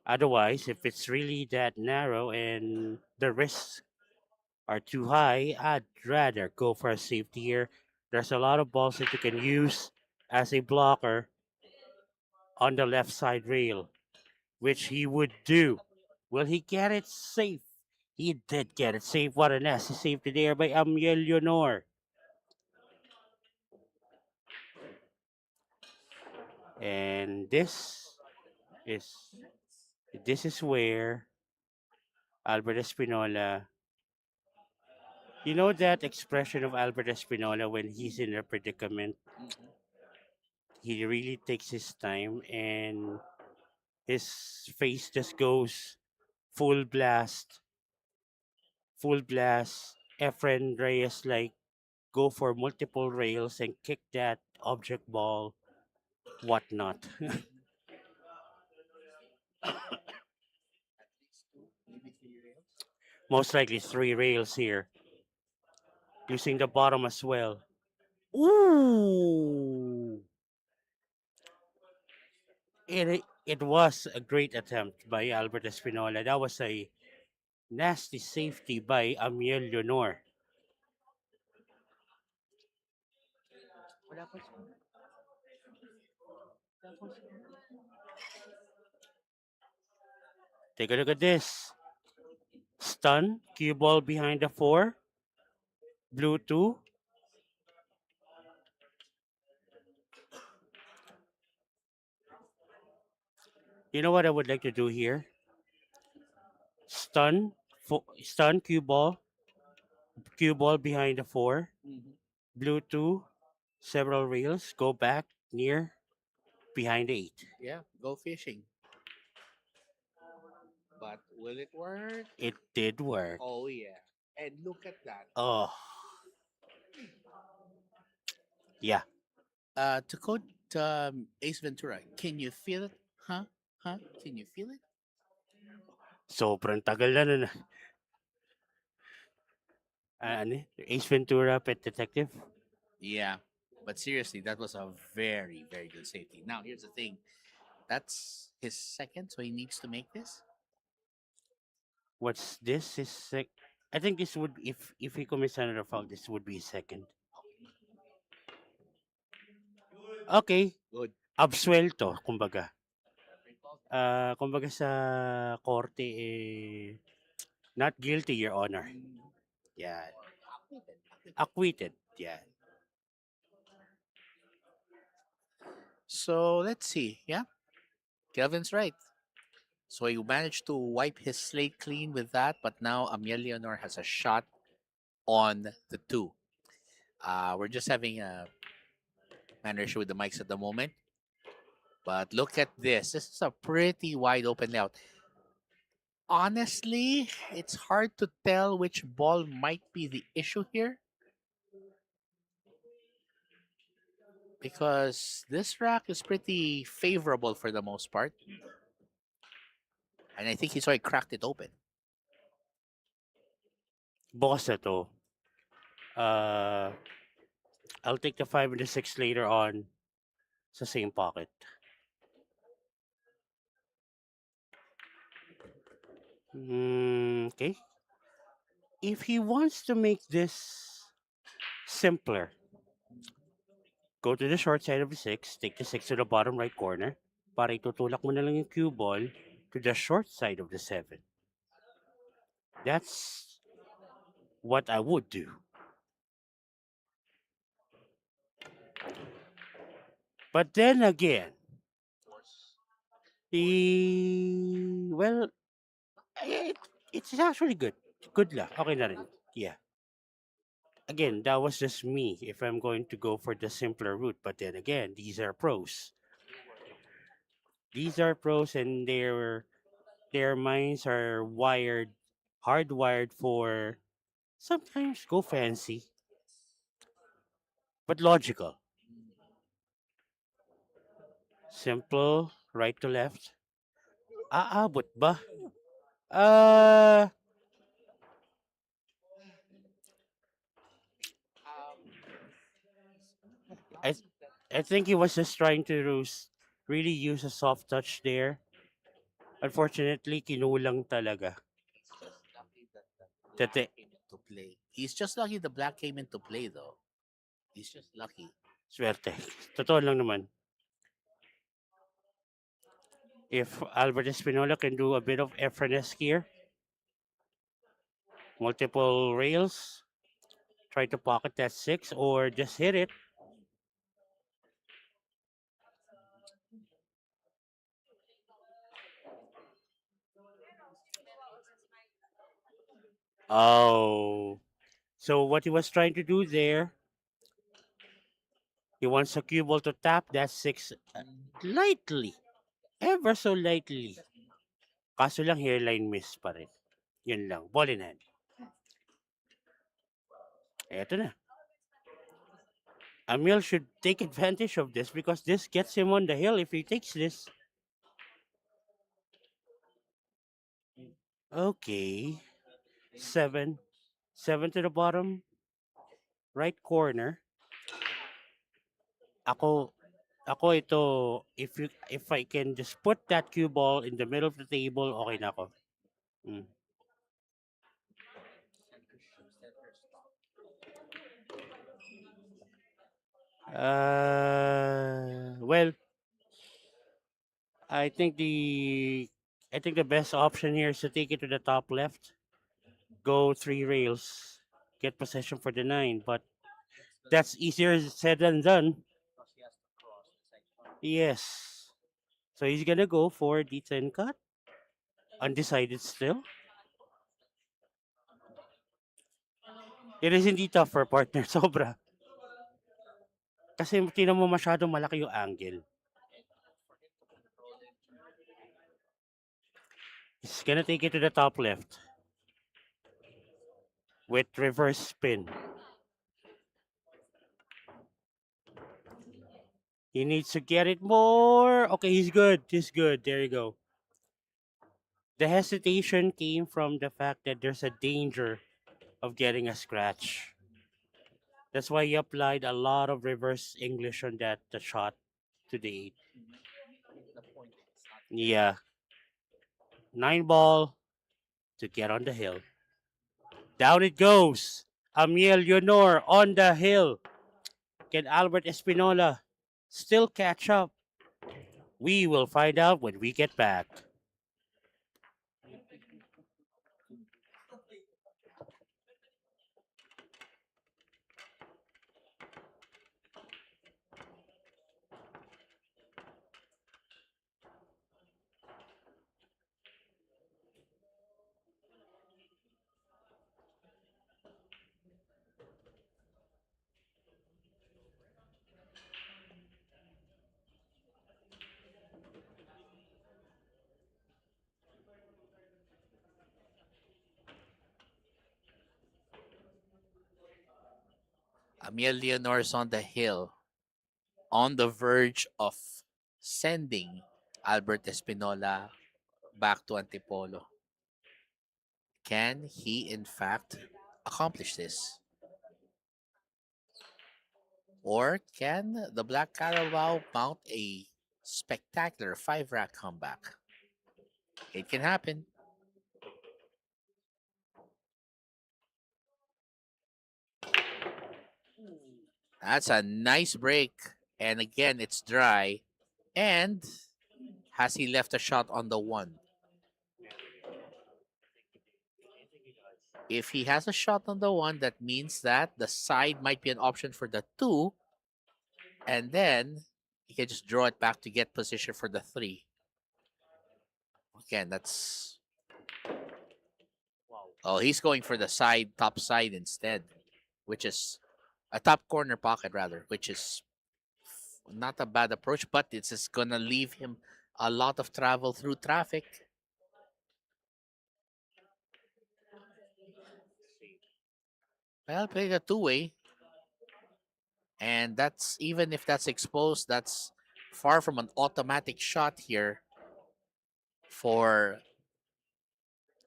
[SPEAKER 2] Otherwise, if it's really that narrow and the risks are too high, I'd rather go for a safety here. There's a lot of balls that you can use as a blocker on the left side rail, which he would do. Will he get it safe? He did get it safe. What a nasty safety there by Amiel Eleanor. And is this is where Albert Espinola, you know that expression of Albert Espinola when he's in a predicament,
[SPEAKER 3] Mhm.
[SPEAKER 2] he really takes his time and his face just goes full blast, full blast. Efren Reyes like go for multiple rails and kick that object ball, whatnot.
[SPEAKER 3] At least two, maybe three rails.
[SPEAKER 2] Most likely three rails here, using the bottom as well. Ooh! It was a great attempt by Albert Espinola. That was a nasty safety by Amiel Leonor.
[SPEAKER 3] Wala pa siya. Tapos,
[SPEAKER 2] Take a look at this. Stun, cue ball behind the four. Blue two. You know what I would like to do here? Stun, cue ball behind the four.
[SPEAKER 3] mhm.
[SPEAKER 2] Blue two, several rails, go back near behind the eight.
[SPEAKER 3] Yeah, go fishing. But will it work?
[SPEAKER 2] It did work.
[SPEAKER 3] Oh yeah. And look at that.
[SPEAKER 2] Oh, yeah.
[SPEAKER 3] To quote Ace Ventura, can you feel it? Huh? Huh? Can you feel it?
[SPEAKER 2] Sobrang tagal na nun. Ano? Ace Ventura, Pet Detective.
[SPEAKER 3] Yeah. But seriously, that was a very, very good safety. Now, here's the thing. That's his second, so he needs to make this.
[SPEAKER 2] What's this? I think this would, if he commits another foul, this would be his second. Okay.
[SPEAKER 3] Good.
[SPEAKER 2] Absuelto, kumbaga. Kumbaga sa korte, not guilty, Your Honor. Yeah. Acquitted. Yeah.
[SPEAKER 3] So let's see. Yeah, Kelvin's right. So he managed to wipe his slate clean with that, but now Amiel Leonor has a shot on the two. We're just having a minor issue with the mics at the moment. But look at this. This is a pretty wide open layout. Honestly, it's hard to tell which ball might be the issue here. Because this rack is pretty favorable for the most part. And I think he's already cracked it open.
[SPEAKER 2] Bukas na to. I'll take the 5 and the 6 later on sa same pocket. Okay. If he wants to make this simpler, go to the short side of the 6, take the 6 to the bottom right corner, para itutulak mo na lang yung cue ball to the short side of the 7. That's what I would do. But then again, well, it's actually good. Good luck. Okay na rin. Yeah. Again, that was just me if I'm going to go for the simpler route. But then again, these are pros. These are pros, and their minds are hardwired for sometimes go fancy, but logical. Simple, right to left. Aabot ba? Uh, I, I think he was just trying to really use a soft touch there. Unfortunately, kinulang talaga.
[SPEAKER 3] He's just lucky the black came into play. He's just lucky the black came into play, though. He's just lucky.
[SPEAKER 2] Swerte. Totoo lang naman. If Albert Espinola can do a bit of effortless here, multiple rails, try to pocket that 6 or just hit it. Oh. So what he was trying to do there, he wants a cue ball to tap that 6 lightly. Ever so lightly. Kaso lang hairline miss pa rin. Yun lang. Ball in hand. Eto na. Amiel should take advantage of this because this gets him on the hill if he takes this. Okay. 7. 7 to the bottom. Right corner. Ako, ako ito, if I can just put that cue ball in the middle of the table, okay na ako. Mm. Well, I think the I think the best option here is to take it to the top left, go 3 rails, get possession for the 9, but that's easier said than done. Yes. So he's gonna go for the 10 cut. Undecided still. It is indeed tough for partner, sobra. Kasi tinan mo masyadong malaki yung angle. He's gonna take it to the top left with reverse spin. He needs to get it more. Okay, he's good. He's good. There you go. The hesitation came from the fact that there's a danger of getting a scratch. That's why he applied a lot of reverse English on that the shot to the 8. Yeah. 9 ball to get on the hill. Down it goes. Amiel Leonor on the hill. Can Albert Espinola still catch up? We will find out when we get back.
[SPEAKER 3] Amiel Leonor is on the hill, on the verge of sending Albert Espinola back to Antipolo. Can he, in fact, accomplish this? Or can the Black Carabao mount a spectacular 5-rack comeback? It can happen. That's a nice break. And again, it's dry. And has he left a shot on the 1? If he has a shot on the 1, that means that the side might be an option for the 2. And then he can just draw it back to get position for the 3. Again, that's... Oh, he's going for the side, top side instead, which is a top corner pocket rather, which is not a bad approach, but it's just gonna leave him a lot of travel through traffic. Well, play a 2-way. And that's, even if that's exposed, that's far from an automatic shot here for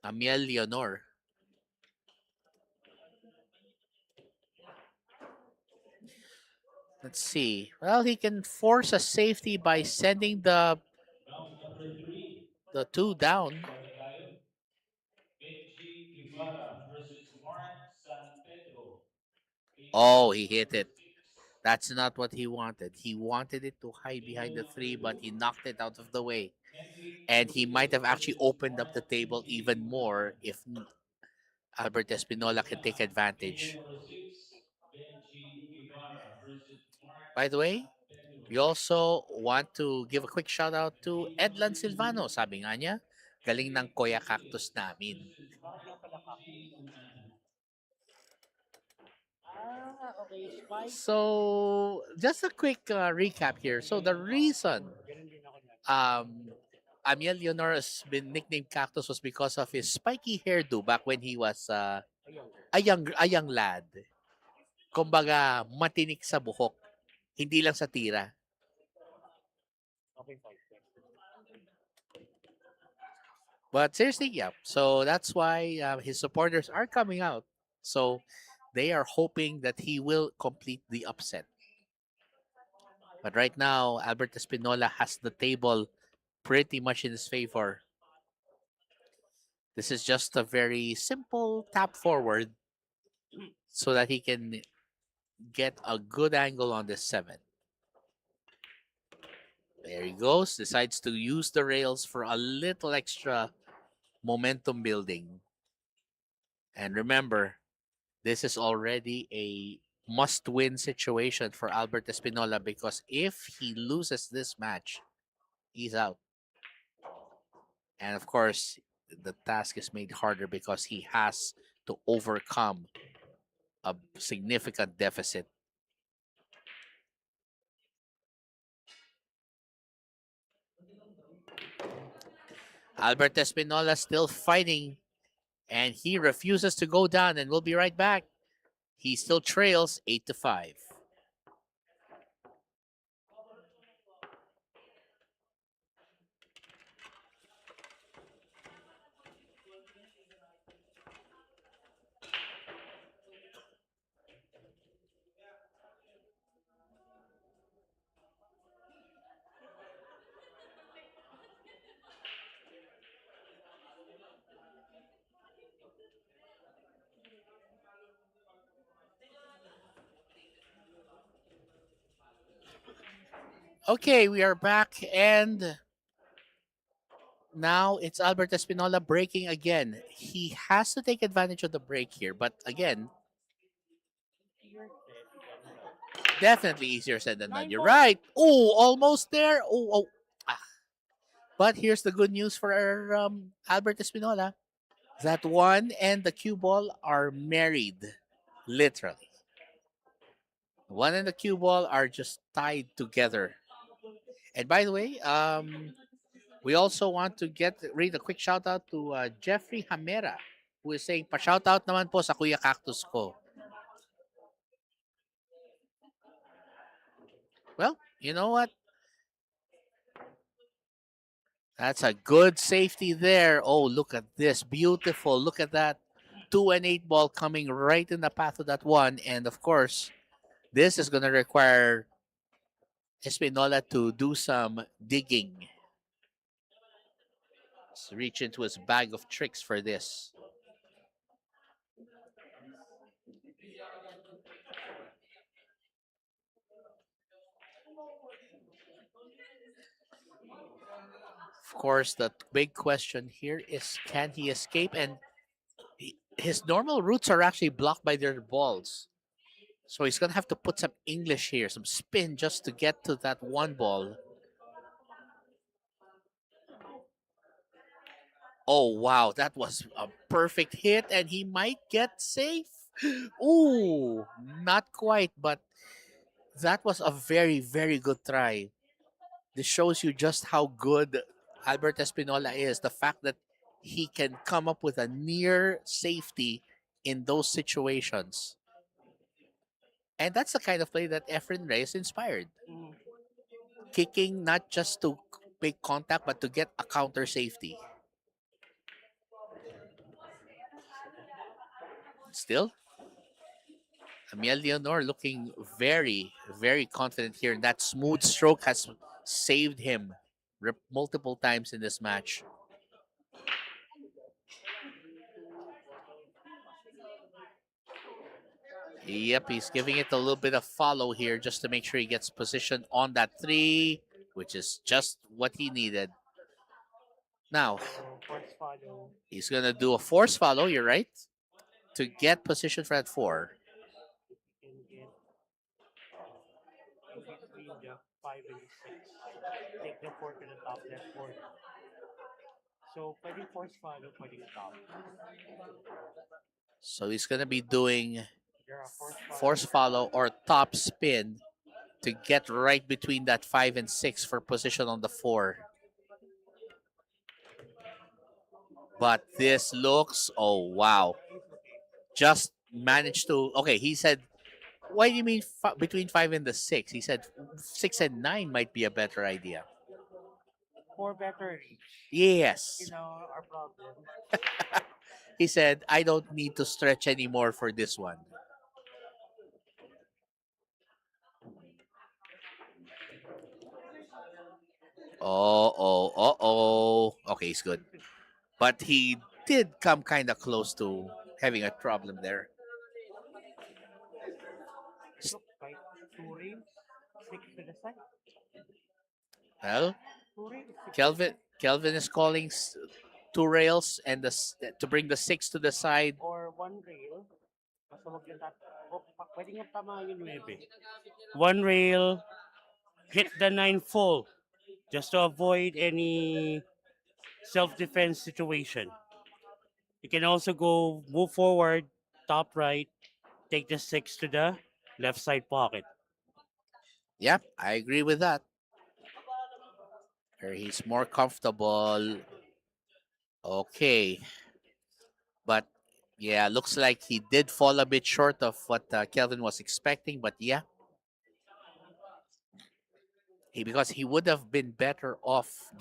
[SPEAKER 3] Amiel Leonor. Let's see. Well, he can force a safety by sending the 2 down. Oh, he hit it. That's not what he wanted. He wanted it to hide behind the 3, but he knocked it out of the way. And he might have actually opened up the table even more if Albert Espinola can take advantage. By the way, we also want to give a quick shout out to Edlan Silvano. Sabi nga niya, galing ng Koya Cactus namin. So, just a quick recap here. So, the reason um, Amiel Leonor has been nicknamed Cactus was because of his spiky hairdo back when he was a young lad. Kumbaga, matinik sa buhok, hindi lang sa tira. But seriously, yeah. So that's why his supporters are coming out. So they are hoping that he will complete the upset. But right now, Albert Espinola has the table pretty much in his favor. This is just a very simple tap forward so that he can get a good angle on this 7. There he goes. Decides to use the rails for a little extra momentum building. And remember, this is already a must-win situation for Albert Espinola because if he loses this match, he's out. And of course, the task is made harder because he has to overcome a significant deficit. Albert Espinola still fighting, and he refuses to go down, and we'll be right back. He still trails 8-5. Okay, we are back, and now it's Albert Espinola breaking again. He has to take advantage of the break here, but again, definitely easier said than done. You're right. Oh, almost there. Oh. Ah. But here's the good news for Albert Espinola. That 1 and the cue ball are married, literally. 1 and the cue ball are just tied together. And by the way, we also want to read a quick shout out to Jeffrey Hamera, who is saying, pa-shout out naman po sa Kuya Cactus ko. Well, you know what? That's a good safety there. Oh, look at this. Beautiful. Look at that. 2 and 8 ball coming right in the path of that 1. And of course, this is going to require Espinola to do some digging. Let's reach into his bag of tricks for this. Of course, the big question here is, can he escape? And his normal routes are actually blocked by their balls. So he's going to have to put some English here, some spin just to get to that 1 ball. Oh, wow. That was a perfect hit, and he might get safe. Ooh, not quite, but that was a very, very good try. This shows you just how good Albert Espinola is. The fact that he can come up with a near safety in those situations. And that's the kind of play that Efren Reyes inspired. Kicking not just to make contact, but to get a counter safety. Still, Amiel Leonor looking very, very confident here. And that smooth stroke has saved him multiple times in this match. Yep, he's giving it a little bit of follow here just to make sure he gets positioned on that 3, which is just what he needed. Now,
[SPEAKER 2] So, first follow.
[SPEAKER 3] he's going to do a force follow, you're right, to get position for that 4.
[SPEAKER 2] Can get in between the 5 and the 6. Take the 4 to the top left corner. So, pwedeng force follow, pwedeng top.
[SPEAKER 3] So he's going to be doing
[SPEAKER 2] There are
[SPEAKER 3] force follow or top spin to get right between that 5 and 6 for position on the 4. But this looks, oh wow, just managed to, okay, he said, why do you mean between 5 and the 6? He said 6 and 9 might be a better idea.
[SPEAKER 2] For better reach.
[SPEAKER 3] Yes.
[SPEAKER 2] You know, our problem.
[SPEAKER 3] He said, I don't need to stretch anymore for this one. Oh. Okay, he's good. But he did come kind of close to having a problem there.
[SPEAKER 2] Look, right? 2 rails, 6 to the side.
[SPEAKER 3] Well,
[SPEAKER 2] 2 rails, 6
[SPEAKER 3] Kelvin is calling 2 rails and to bring the 6 to the side.
[SPEAKER 2] or 1 rail. Basta wag yung pwede nga tama yung 9. 1 rail, hit the 9 full. Just to avoid any self-defense situation. You can also go move forward, top right, take the 6 to the left side pocket.
[SPEAKER 3] Yeah, I agree with that. Where he's more comfortable. Okay. But yeah, looks like he did fall a bit short of what Kelvin was expecting. But yeah, because he would have been better off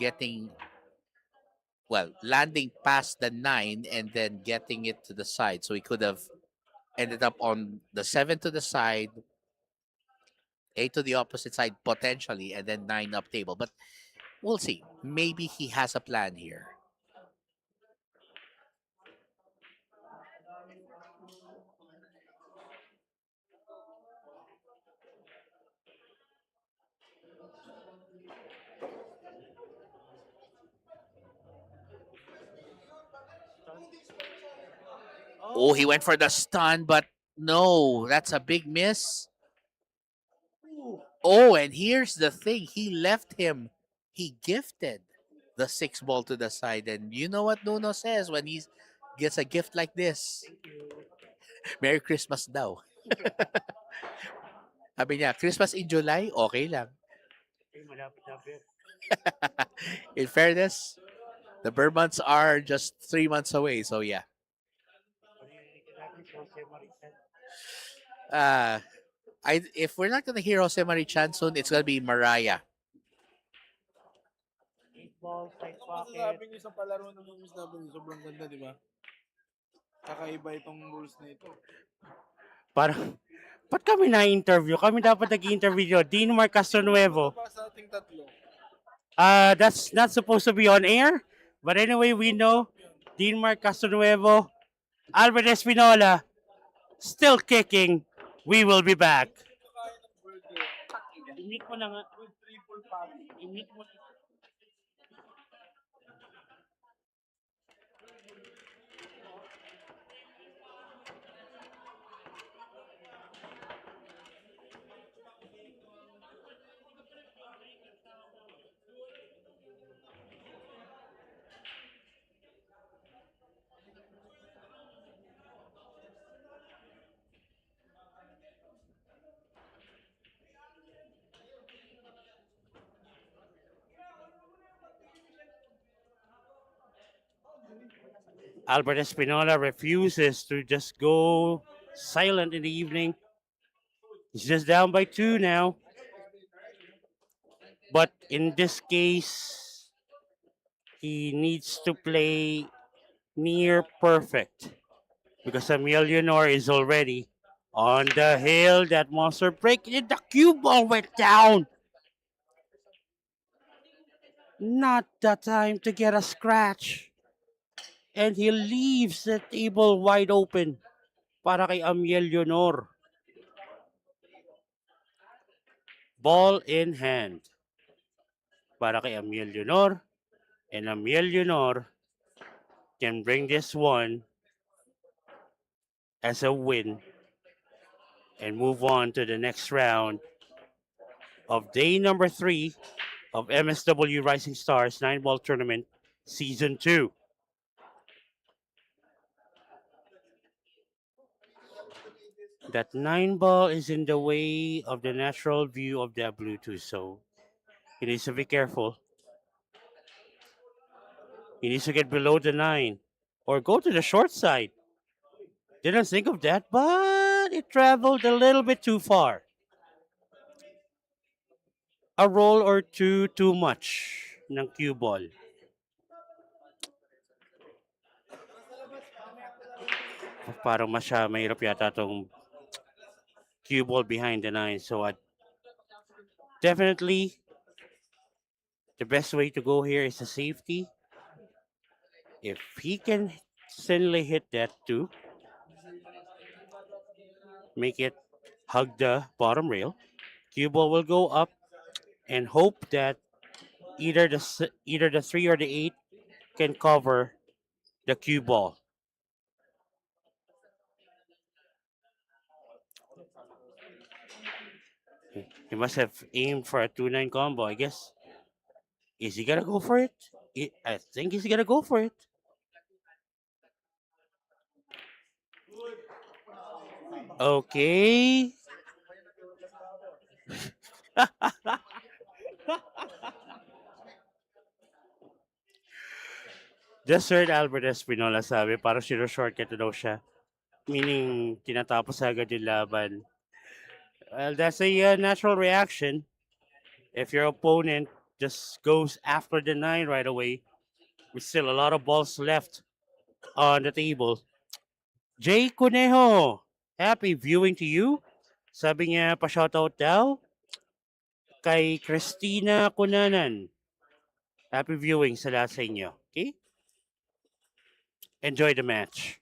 [SPEAKER 3] landing past the 9 and then getting it to the side. So he could have ended up on the 7 to the side, 8 to the opposite side potentially, and then 9 up table. But we'll see. Maybe he has a plan here. Oh, he went for the stun, but no, that's a big miss. Oh, and here's the thing. He left him. He gifted the 6 ball to the side. And you know what Nuno says when he gets a gift like this? Merry Christmas daw. Sabi niya, Christmas in July, okay lang. In fairness, the Burr months are just 3 months away. So yeah. If we're not gonna hear Jose Marichan soon, it's gonna be Mariah.
[SPEAKER 5] Masasabi niyo sa palaro ng MSW, sobrang ganda, di ba? Kakaiba itong rules na ito.
[SPEAKER 2] Parang, ba't kami na-interview? Kami dapat nag-interview. Dean Mark Castronuevo.
[SPEAKER 5] Para sa ating tatlo.
[SPEAKER 2] That's not supposed to be on air. But anyway, we know Dean Mark Castronuevo, Albert Espinola, still kicking. We will be back.
[SPEAKER 5] Kaya ng burger.
[SPEAKER 2] Inik mo na nga.
[SPEAKER 5] With triple patty.
[SPEAKER 2] Inik mo. Albert Espinola refuses to just go silent in the evening. He's just down by 2 now. But in this case, he needs to play near perfect because AMIEL ELENEOR is already on the hill. That monster break. And the cue ball went down. Not the time to get a scratch. And he leaves the table wide open para kay AMIEL ELENEOR. ball in hand para kay Amiel Leonor. And Amiel Leonor can bring this one as a win and move on to the next round of day number 3 of MSW Rising Stars 9-ball tournament season 2. That 9-ball is in the way of the natural view of the Bluetooth, so he needs to be careful. He needs to get below the 9 or go to the short side. Didn't think of that, but it traveled a little bit too far. A roll or two too much ng cue ball. Parang mahirap yata tong cue ball behind the 9. So definitely the best way to go here is a safety. If he can suddenly hit that too, make it hug the bottom rail, cue ball will go up and hope that either the 3 or the 8 can cover the cue ball. He must have aimed for a 2-9 combo, I guess. Is he gonna go for it? I think he's gonna go for it. Okay. Just heard Albert Espinola sabi, parang shortcut daw siya. Meaning, tinatapos agad yung laban. Well, that's a natural reaction. If your opponent just goes after the 9 right away, with still a lot of balls left on the table. Jay Conejo, happy viewing to you. Sabi niya, pa-shoutout daw kay Christina Cunanan. Happy viewing sa lahat sa inyo. Okay? Enjoy the match.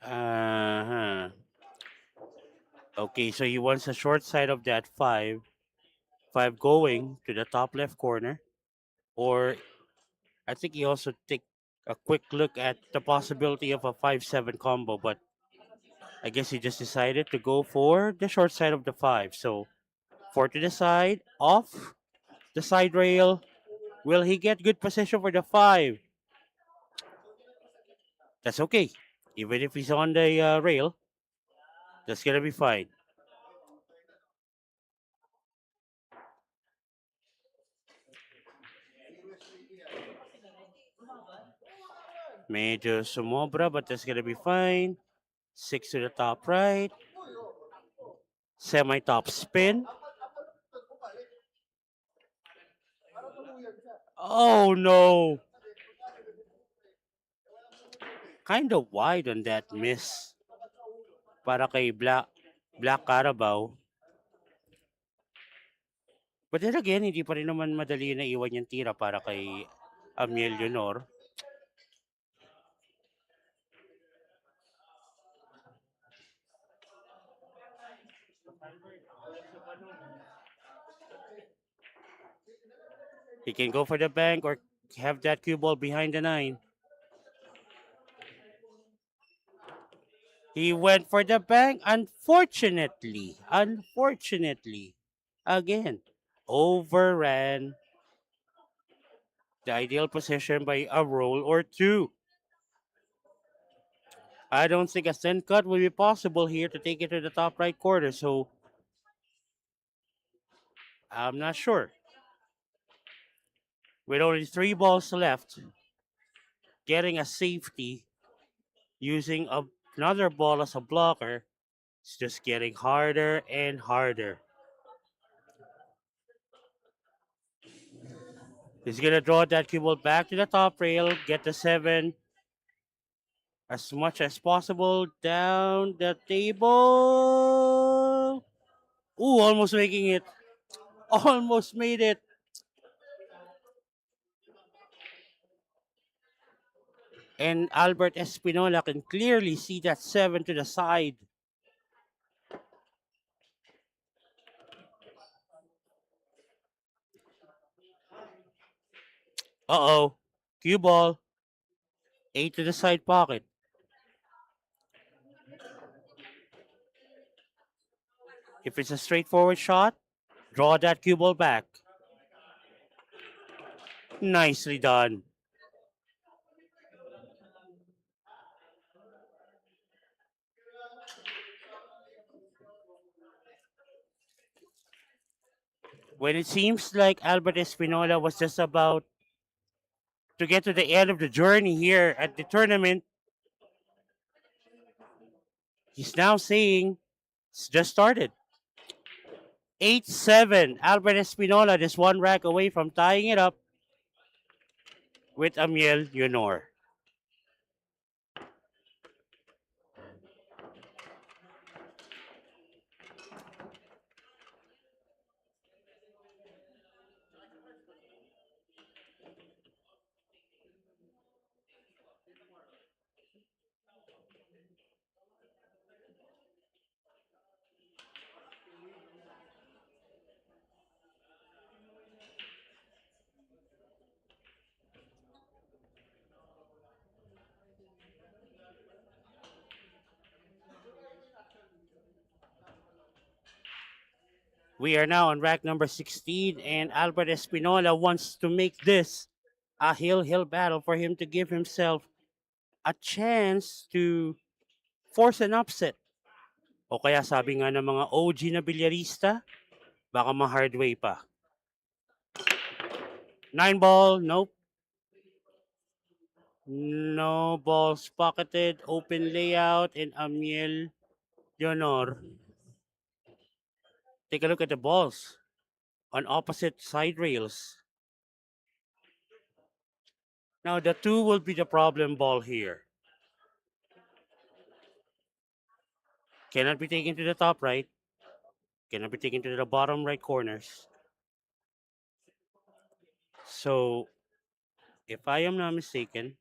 [SPEAKER 2] Uh-huh. Okay, so he wants the short side of that 5. 5 going to the top left corner. Or I think he also take a quick look at the possibility of a 5-7 combo, but I guess he just decided to go for the short side of the 5. So 4 to the side, off the side rail. Will he get good position for the 5? That's okay. Even if he's on the rail, that's gonna be fine. Medyo sumobra, but that's gonna be fine. 6 to the top right. Semi-top spin. Oh no! Kind of wide on that miss. Para kay Black Carabao. But then again, hindi pa rin naman madali na iwan yung tira para kay Amiel Leonor. He can go for the bank or have that cue ball behind the 9. He went for the bank. Unfortunately, again, overran the ideal position by a roll or 2. I don't think a send cut will be possible here to take it to the top right corner, so I'm not sure. With only 3 balls left, getting a safety using another ball as a blocker is just getting harder and harder. He's gonna draw that cue ball back to the top rail, get the 7 as much as possible down the table. Ooh, almost making it. Almost made it. And Albert Espinola can clearly see that 7 to the side. Uh-oh. Cue ball. 8 to the side pocket. If it's a straightforward shot, draw that cue ball back. Nicely done. When it seems like Albert Espinola was just about to get to the end of the journey here at the tournament, he's now saying it's just started. 8-7. Albert Espinola just one rack away from tying it up with Amiel Eleanor. We are now on rack number 16, and Albert Espinola wants to make this a hill battle for him to give himself a chance to force an upset. O kaya sabi nga ng mga OG na bilyarista, baka ma-hard way pa. 9 ball, nope. No balls pocketed, open layout, and Amiel Eleanor. Take a look at the balls on opposite side rails. Now the 2 will be the problem ball here. Cannot be taken to the top right. Cannot be taken to the bottom right corners. So, if I am not mistaken,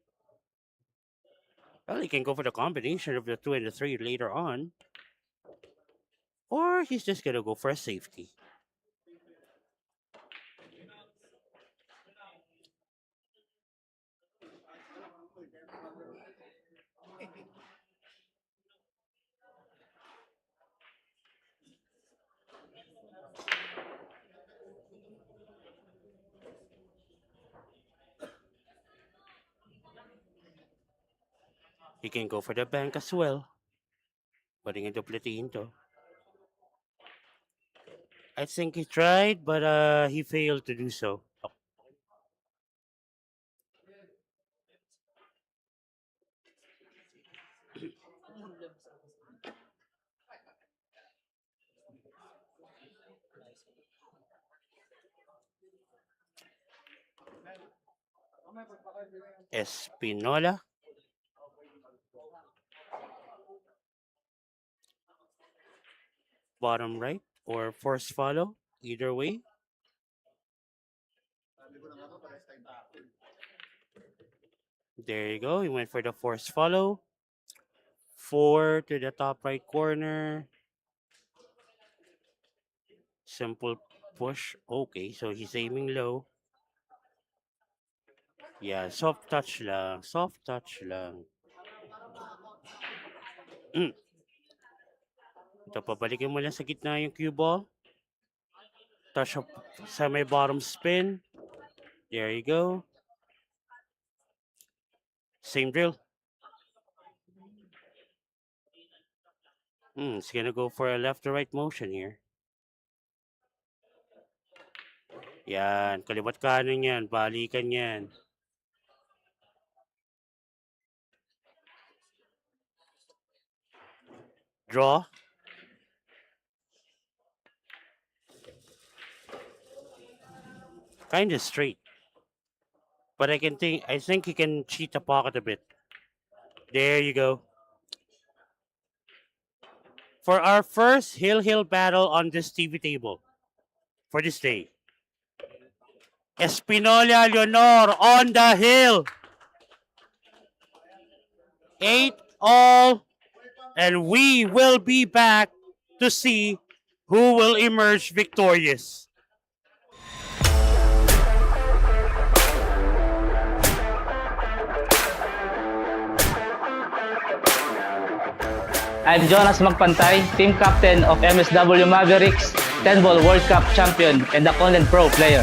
[SPEAKER 2] well, he can go for the combination of the 2 and the 3 later on. Or he's just going to go for a safety. He can go for the bank as well. Putting into Platinto. I think he tried, but he failed to do so. Oh. Espinola. Bottom right or force follow, either way. There you go. He went for the force follow. 4 to the top right corner. Simple push. Okay, so he's aiming low. Yeah, soft touch lang. Soft touch lang. Ito, pabalikin mo lang sa gitna yung cue ball. Touch up sa may bottom spin. There you go. Same drill. It's gonna go for a left to right motion here. Yan, kaliwat kanan yan, balikan yan. Draw. Kind of straight. But I think he can cheat the pocket a bit. There you go. For our first hill battle on this TV table for this day. Espinola Eleanor on the hill. 8-all. And we will be back to see who will emerge victorious.
[SPEAKER 1] I'm Jonas Magpantay, team captain of MSW Mavericks, 10-ball World Cup champion, and a Conland Pro player.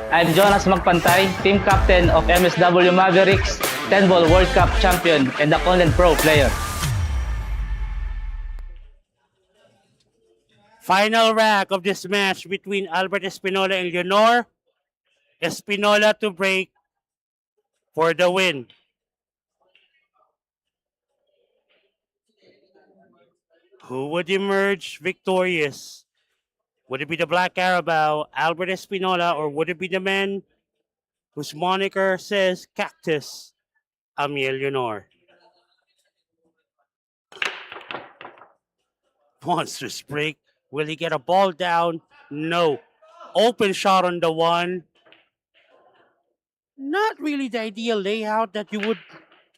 [SPEAKER 1] I'm Jonas Magpantay, team captain of MSW Mavericks, 10-ball World Cup champion, and a Conland Pro player.
[SPEAKER 2] Final rack of this match between Albert Espinola and Leonor. Espinola to break for the win. Who would emerge victorious? Would it be the Black Carabao, Albert Espinola, or would it be the man whose moniker says Cactus, AMIEL ELENEOR? Monstrous break. Will he get a ball down? No. Open shot on the one. Not really the ideal layout that you would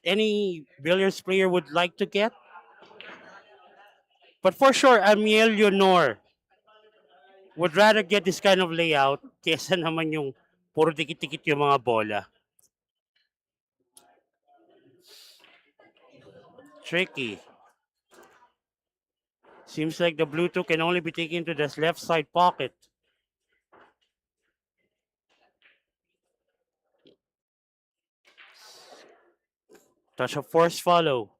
[SPEAKER 2] any billiards player would like to get. But for sure, AMIEL ELENEOR would rather get this kind of layout kesa naman yung puro dikit-dikit yung mga bola. Tricky. Seems like the blue two can only be taken to the left side pocket. Touch of force follow.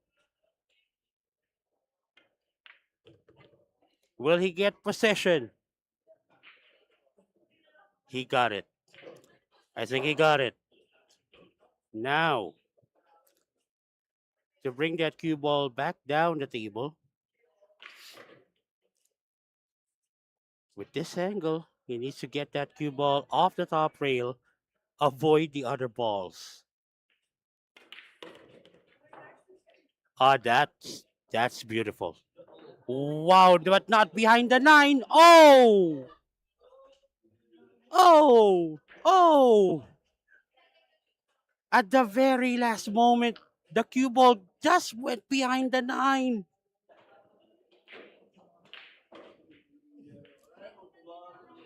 [SPEAKER 2] Will he get possession? He got it. I think he got it. Now, to bring that cue ball back down the table. With this angle, he needs to get that cue ball off the top rail, avoid the other balls. Ah, that's beautiful. Wow, but not behind the 9. Oh! Oh! At the very last moment, the cue ball just went behind the 9.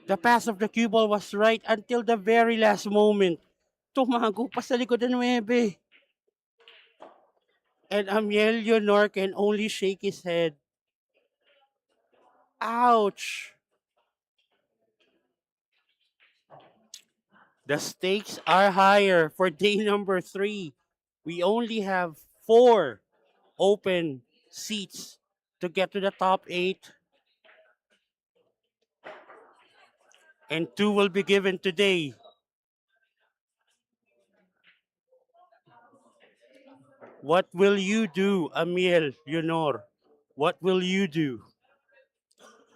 [SPEAKER 2] The pass of the cue ball was right until the very last moment. Tumago pa sa likod ng 9. And AMIEL ELENEOR can only shake his head. Ouch! The stakes are higher for day number 3. We only have 4 open seats to get to the top 8. And 2 will be given today. What will you do, AMIEL ELENEOR? What will you do?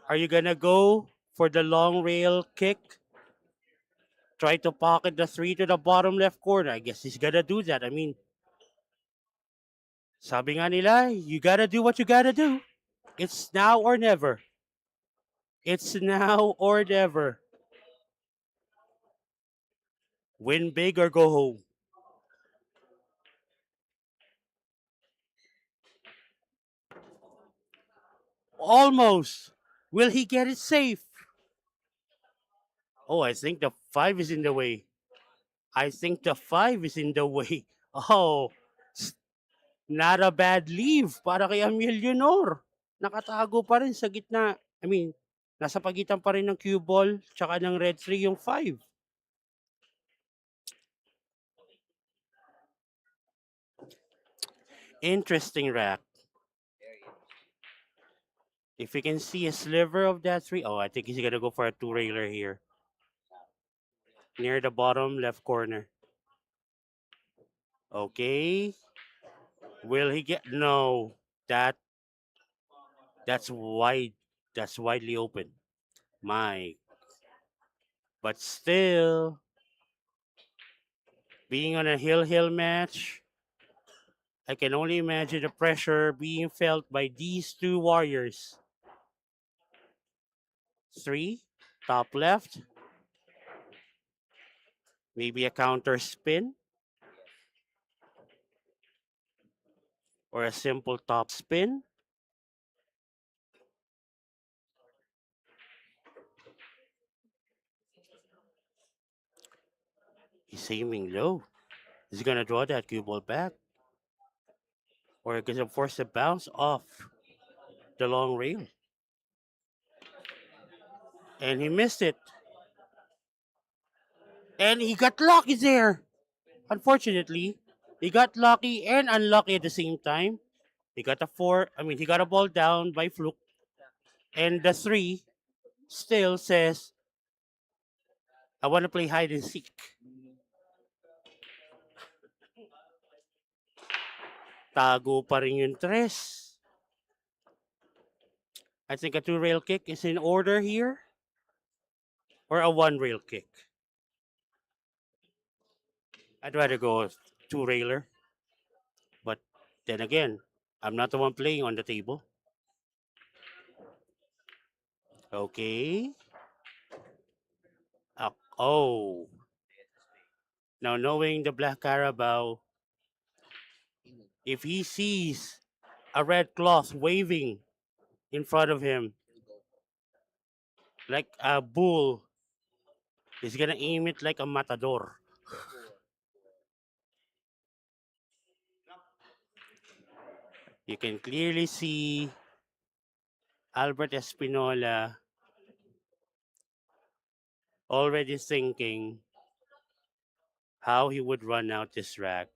[SPEAKER 2] Are you gonna go for the long rail kick? Try to pocket the 3 to the bottom left corner. I guess he's gonna do that. I mean, sabi nga nila, you gotta do what you gotta do. It's now or never. It's now or never. Win big or go home. Almost. Will he get it safe? Oh, I think the 5 is in the way. I think the 5 is in the way. Oh, not a bad leave para kay AMIEL ELENEOR. Nakatago pa rin sa gitna. I mean, nasa pagitan pa rin ng cue ball tsaka ng red 3 yung 5. Interesting rack. If you can see a sliver of that 3, oh, I think he's gonna go for a 2-railer here. Near the bottom left corner. Okay. Will he get? No. That's wide. That's widely open. But still, being on a hill match, I can only imagine the pressure being felt by these 2 warriors. 3, top left. Maybe a counter spin or a simple top spin. He's aiming low. He's gonna draw that cue ball back. Or he's gonna force a bounce off the long rail. And he missed it. And he got lucky there. Unfortunately, he got lucky and unlucky at the same time. He got he got a ball down by fluke. And the 3 still says, I want to play hide and seek. Tago pa rin yung tres. I think a 2-rail kick is in order here. Or a 1-rail kick. I'd rather go 2-railer. But then again, I'm not the one playing on the table. Okay. Oh. Now knowing the Black Carabao, if he sees a red cloth waving in front of him, like a bull, he's gonna aim it like a matador. You can clearly see Albert Espinola already thinking how he would run out this rack.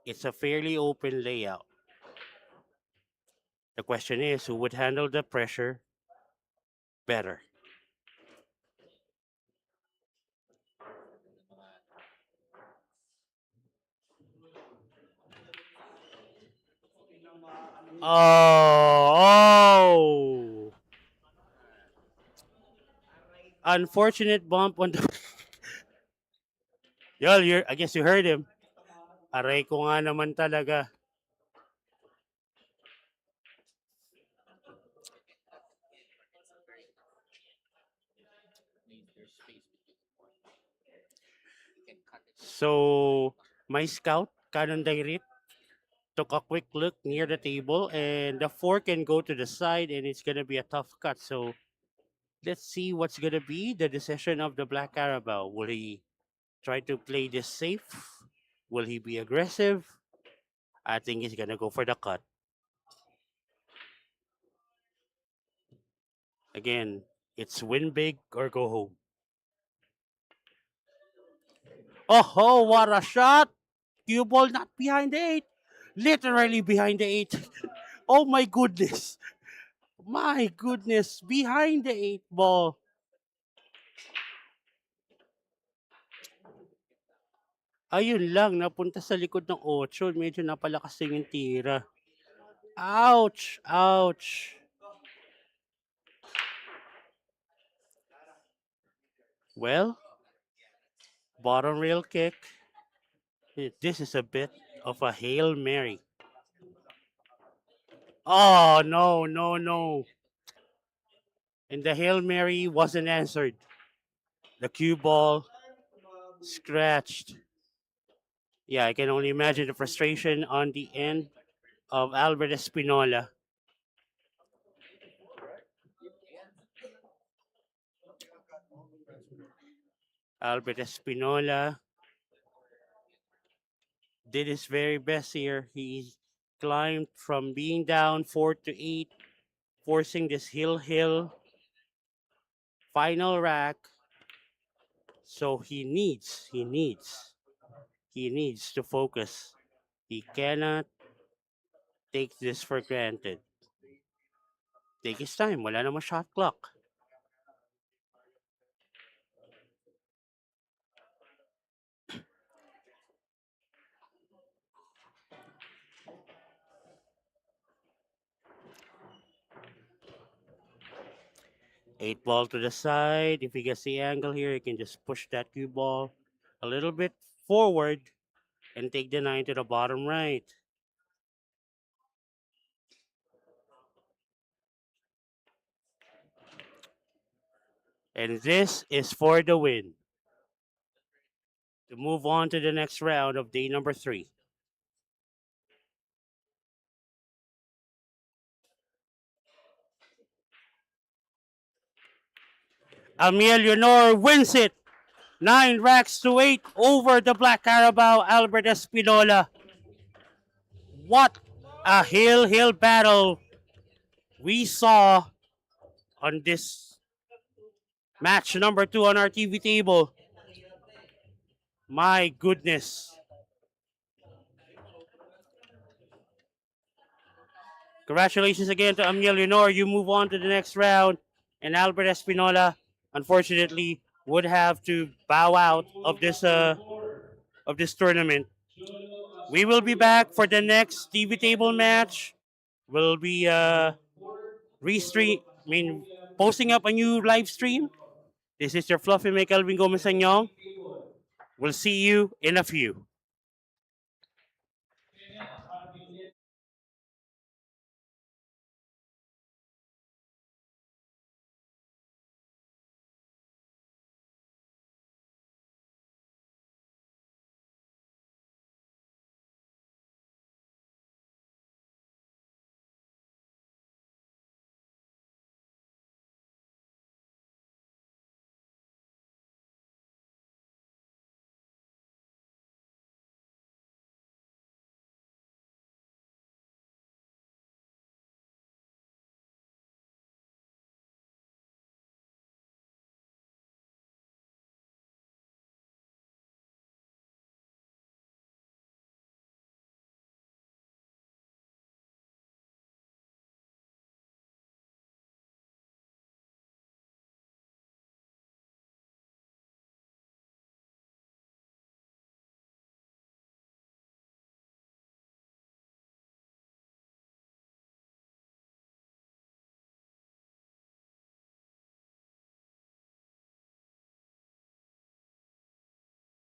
[SPEAKER 2] It's a fairly open layout. The question is, who would handle the pressure better? Oh! Unfortunate bump on the... I guess you heard him. Aray ko nga naman talaga. So, my scout, Canon Direct, took a quick look near the table, and the 4 can go to the side, and it's going to be a tough cut. So, let's see what's going to be the decision of the Black Carabao. Will he try to play this safe? Will he be aggressive? I think he's going to go for the cut. Again, it's win big or go home. Oh, what a shot! Cue ball not behind the 8. Literally behind the 8. Oh my goodness. My goodness. Behind the 8 ball. Ayun lang, napunta sa likod ng 8. Medyo napalakas yung tira. Ouch! Ouch! Well, bottom rail kick. This is a bit of a Hail Mary. Oh, no, no, no. And the Hail Mary wasn't answered. The cue ball scratched. Yeah, I can only imagine the frustration on the end of Albert Espinola. Albert Espinola did his very best here. He climbed from being down 4 to 8, forcing this hill final rack. So he needs to focus. He cannot take this for granted. Take his time. Wala namang shot clock. Eight ball to the side. If he gets the angle here, he can just push that cue ball a little bit forward and take the 9 to the bottom right. And this is for the win. To move on to the next round of day number 3. AMIEL ELENEOR wins it. 9 racks to 8 over the Black Carabao, Albert Espinola. What a hill battle we saw on this match number 2 on our TV table. My goodness. Congratulations again to AMIEL ELENEOR. You move on to the next round. And Albert Espinola, unfortunately, would have to bow out of this tournament. We will be back for the next TV table match. We'll be posting up a new live stream. This is your Fluffy Mike Alvin Gomez Anyong. We'll see you in a few.